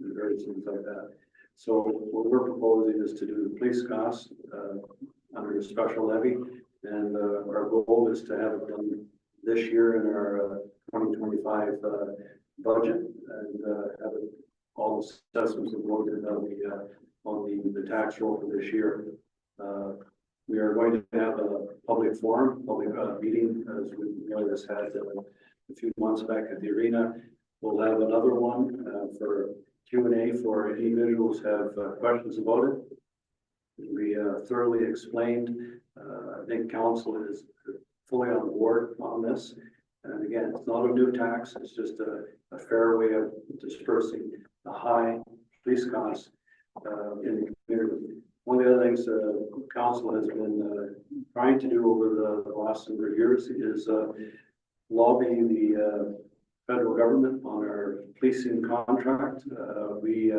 and various things like that. So what we're proposing is to do the police costs under a special levy, and our goal is to have it done this year in our 2025 budget, and have it, all the assessments loaded on the tax roll for this year. We are going to have a public forum, public meeting, as we just had a few months back at the arena. We'll have another one for Q&A for any individuals who have questions about it. It'll be thoroughly explained. I think council is fully on board on this. And again, it's not a new tax. It's just a fair way of dispersing the high police costs in the community. One of the other things council has been trying to do over the last number of years is lobby the federal government on our policing contract. We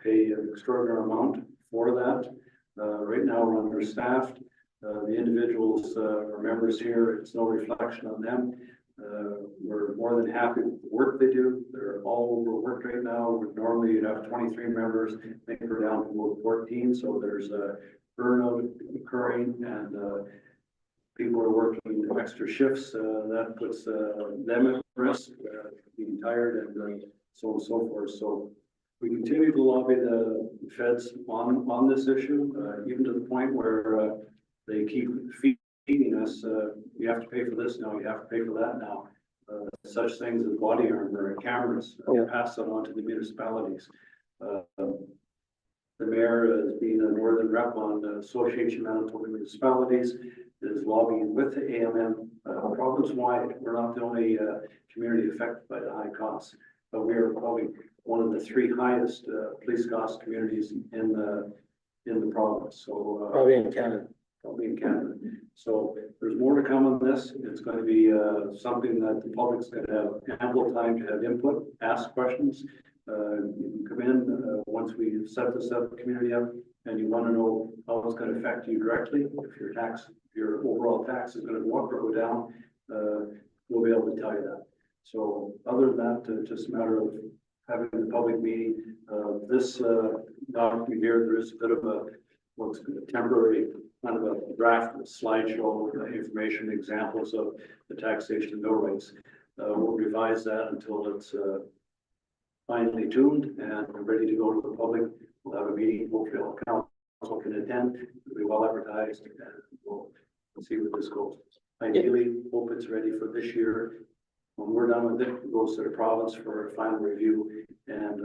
pay an extraordinary amount for that. Right now we're understaffed. The individuals, our members here, it's no reflection on them. We're more than happy with the work they do. They're all overworked right now. Normally you'd have 23 members. I think we're down to about 14. So there's a burnout occurring, and people are working extra shifts. That puts them at risk, being tired, and so on and so forth. So we continue to lobby the feds on this issue, even to the point where they keep feeding us. You have to pay for this now. You have to pay for that now. Such things as body armor and cameras, pass that on to the municipalities. The mayor, as being a northern rep on the Association of Manitoba Municipalities, is lobbying with the AMM province-wide. We're not the only community affected by the high costs. but we are probably one of the three highest, police cost communities in the province, so. Probably in Canada. Probably in Canada. So there's more to come on this. It's going to be something that the public's going to have ample time to have input, ask questions. You can come in once we set this community up, and you want to know how it's going to affect you directly. If your overall tax is going to go up or go down, we'll be able to tell you that. So other than that, just a matter of having the public meeting. This document here, there is a bit of a what's a temporary kind of a draft slideshow with information, examples of the taxation mill rates. We'll revise that until it's finally tuned and ready to go to the public. We'll have a meeting, hopefully all council can attend, it'll be well advertised, and we'll see where this goes. Ideally, hope it's ready for this year. When we're done with it, it goes to the province for a final review, and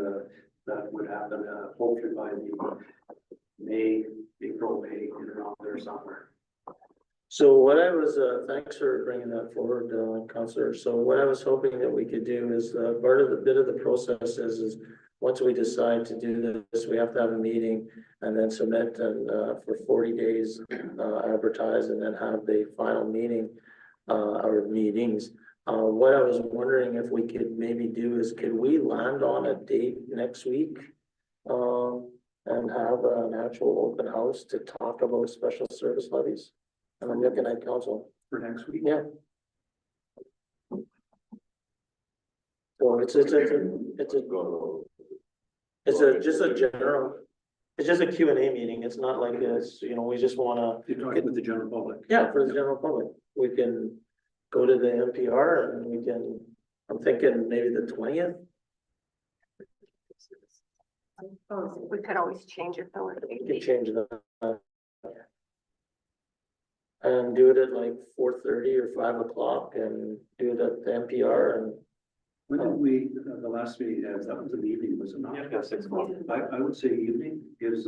that would happen hopefully by the April, May, around there somewhere. So what I was, thanks for bringing that forward, Counselor. So what I was hoping that we could do is, part of the bit of the process is once we decide to do this, we have to have a meeting and then submit and, for 40 days, advertise and then have the final meeting, or meetings. What I was wondering if we could maybe do is, could we land on a date next week? And have an actual open house to talk about special service levies? And I'm looking at council. For next week? Yeah. So it's just a general, it's just a Q&A meeting. It's not like this, you know, we just wanna. You're talking with the general public. Yeah, for the general public. We can go to the NPR and we can, I'm thinking maybe the 20th. We could always change it though. We can change that. And do it at like 4:30 or 5 o'clock and do it at the NPR and. When did we, the last meeting, that was in the evening, was it not? Yeah, 6 o'clock. I would say evening gives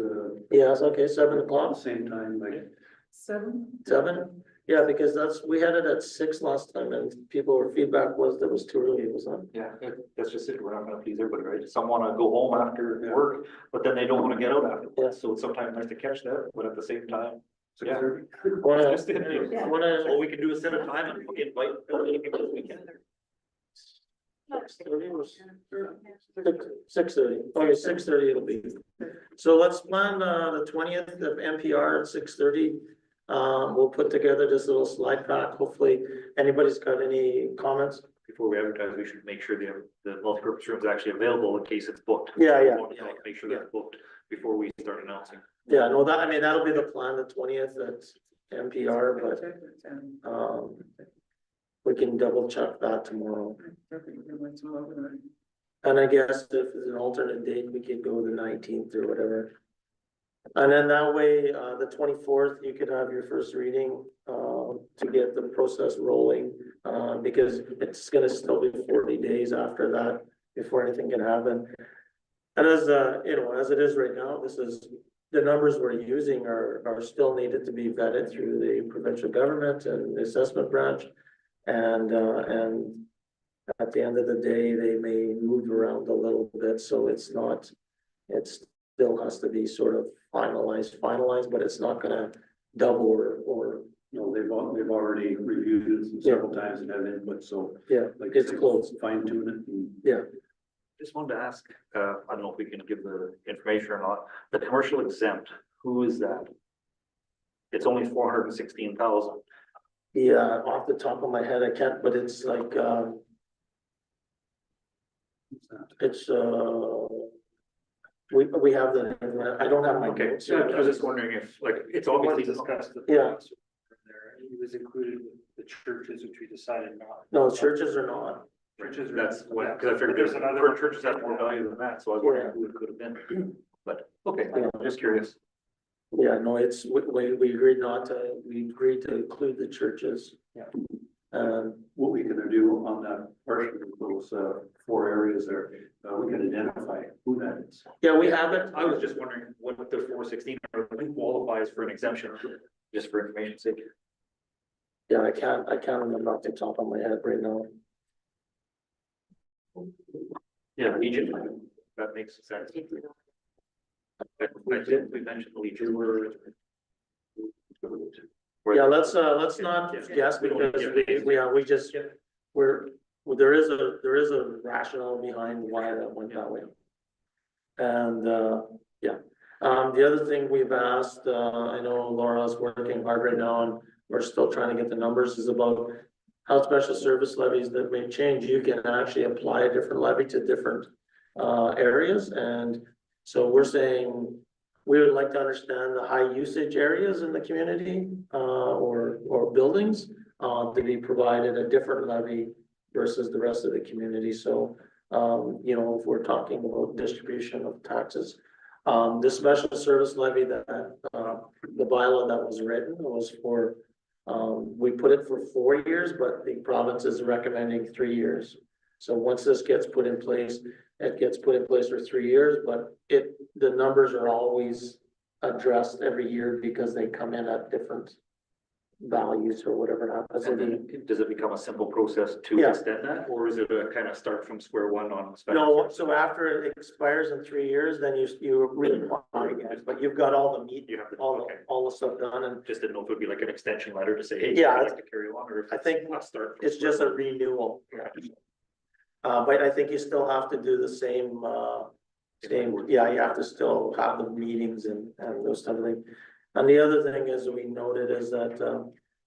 Yes, okay, 7 the o'clock, same time, like. 7. 7? Yeah, because we had it at 6 last time and feedback was that was too early, it was not. Yeah, that's just it. We're not gonna please everybody, right? Some wanna go home after work, but then they don't wanna get out after. Yeah. So it's sometimes nice to catch that, but at the same time. Yeah. 6:30? Wanna, Just to- wanna, All we can do is set a time and we'll invite people this weekend. 6:30 was 6:30. Okay, 6:30 it'll be. So let's plan the 20th of NPR at 6:30. We'll put together this little slide pack. Hopefully, anybody's got any comments? Before we advertise, we should make sure the multipurpose room is actually available in case it's booked. Yeah. We want to make sure that's booked before we start announcing. Yeah, no, I mean, that'll be the plan, the 20th at NPR, but we can double check that tomorrow. And I guess if there's an alternate date, we could go the 19th or whatever. And then that way, the 24th, you could have your first reading, to get the process rolling, because it's gonna still be 40 days after that before anything can happen. And as, you know, as it is right now, the numbers we're using are still needed to be vetted through the provincial government and the assessment branch. And at the end of the day, they may move around a little bit, so it still has to be sort of finalized, but it's not gonna double or. No, they've already reviewed it several times and have input, so. Yeah, like it's close. Fine tune it and. Yeah. Just wanted to ask, I don't know if we can give the information or not, the commercial exempt, who is that? It's only 416,000. Yeah, off the top of my head, I can't, but it's like, it's, we have the, I don't have my Okay, notes so I here. was just wondering if, like, it's obviously discussed the. Yeah. There, he was included with the churches, which we decided not. No, churches are not. Churches are. That's what, because I figured There's there's another another one. churches have more value than that, so I was wondering who it could have been. But, okay, I'm just curious. Yeah, no, it's, we agreed not to, we agreed to include the churches. Yeah. What we can do on that portion of those 4 areas there, we can identify who that is. Yeah, we have it. I was just wondering what the 416 or who qualifies for an exemption, just for information's sake. Yeah, I can't remember off the top of my head right now. Yeah, Legion, that makes sense. We mentioned the Legion. Yeah, let's not guess because we just, there is a rationale behind why that went that way. And, yeah, the other thing we've asked, I know Laura's working hard right now and we're still trying to get the numbers, is about how special service levies that may change, you can actually apply a different levy to different areas. And so we're saying we would like to understand the high usage areas in the community or buildings to be provided a different levy versus the rest of the community. So you know, if we're talking about distribution of taxes, the special service levy that the bylaw that was written was for we put it for 4 years, but the province is recommending 3 years. So once this gets put in place, it gets put in place for 3 years, but the numbers are always addressed every year because they come in at different values or whatever happens. And then does it become a simple process to Yeah. extend that, or is it a kind of start from square one on? special No, service? so after it expires in 3 years, then you reapply again, but you've got all the meat, You have to, all okay, the stuff done, and just didn't know if it would be like an extension letter to say, hey, Yeah, I'd like to carry on, or if I think it's a start. from it's just square a renewal. But I think you still have to do the same, yeah, you have to still have the meetings and those type of things. And the other thing is we noted is that,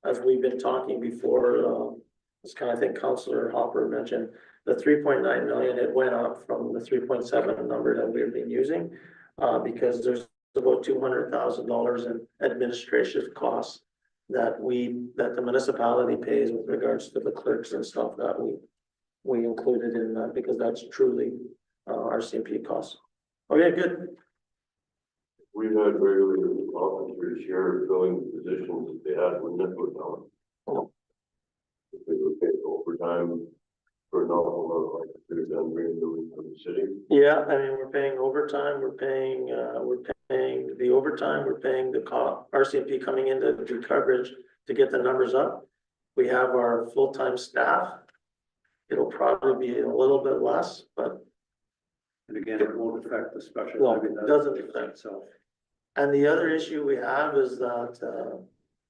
as we've been talking before, this kind of thing Councillor Hopper mentioned, the 3.9 million, it went up from the 3.7 number that we've been using. Because there's about $200,000 in administrative costs that the municipality pays with regards to the clerks and stuff that we included in that, because that's truly RCMP costs. Okay, good. We've had regular officers here filling positions that they had when this was on. Oh. They were paid overtime for an awful lot of officers and doing for the city. Yeah, I mean, we're paying overtime, we're paying the overtime, we're paying the RCMP coming in to do coverage to get the numbers up. We have our full-time staff. It'll probably be a little bit less, but. And again, it won't affect the special. No, levy it that doesn't takes affect. itself. And the other issue we have is that,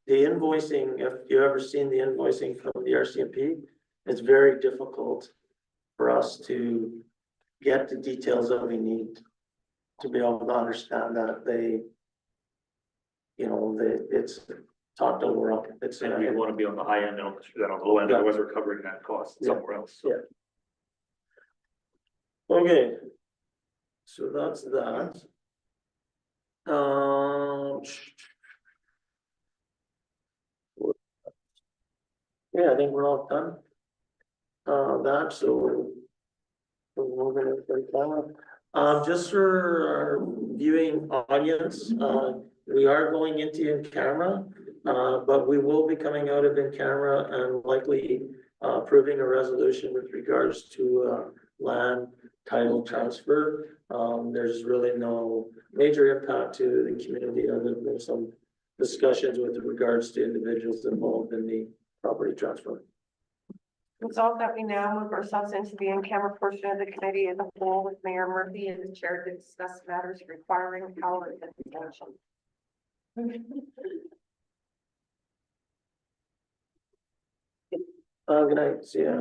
the invoicing, if you ever seen the invoicing from the RCMP, it's very difficult for us to get the details that we need to be able to understand that it's talked over up. It's, And we want to be on the high end and on the low end, Yeah. otherwise we're covering that cost Yeah. somewhere else. So. Yeah. Okay. So that's that. Yeah, I think we're all done. So we're gonna break down. Just for our viewing audience, we are going into in camera, but we will be coming out of in camera and likely approving a resolution with regards to land title transfer. There's really no major impact to the community other than some discussions with regards to individuals involved in the property transfer. Resolved that we now move ourselves into the in-camera portion of the committee as a whole with Mayor Murphy as the chair to discuss matters requiring power extension. Good night, see ya.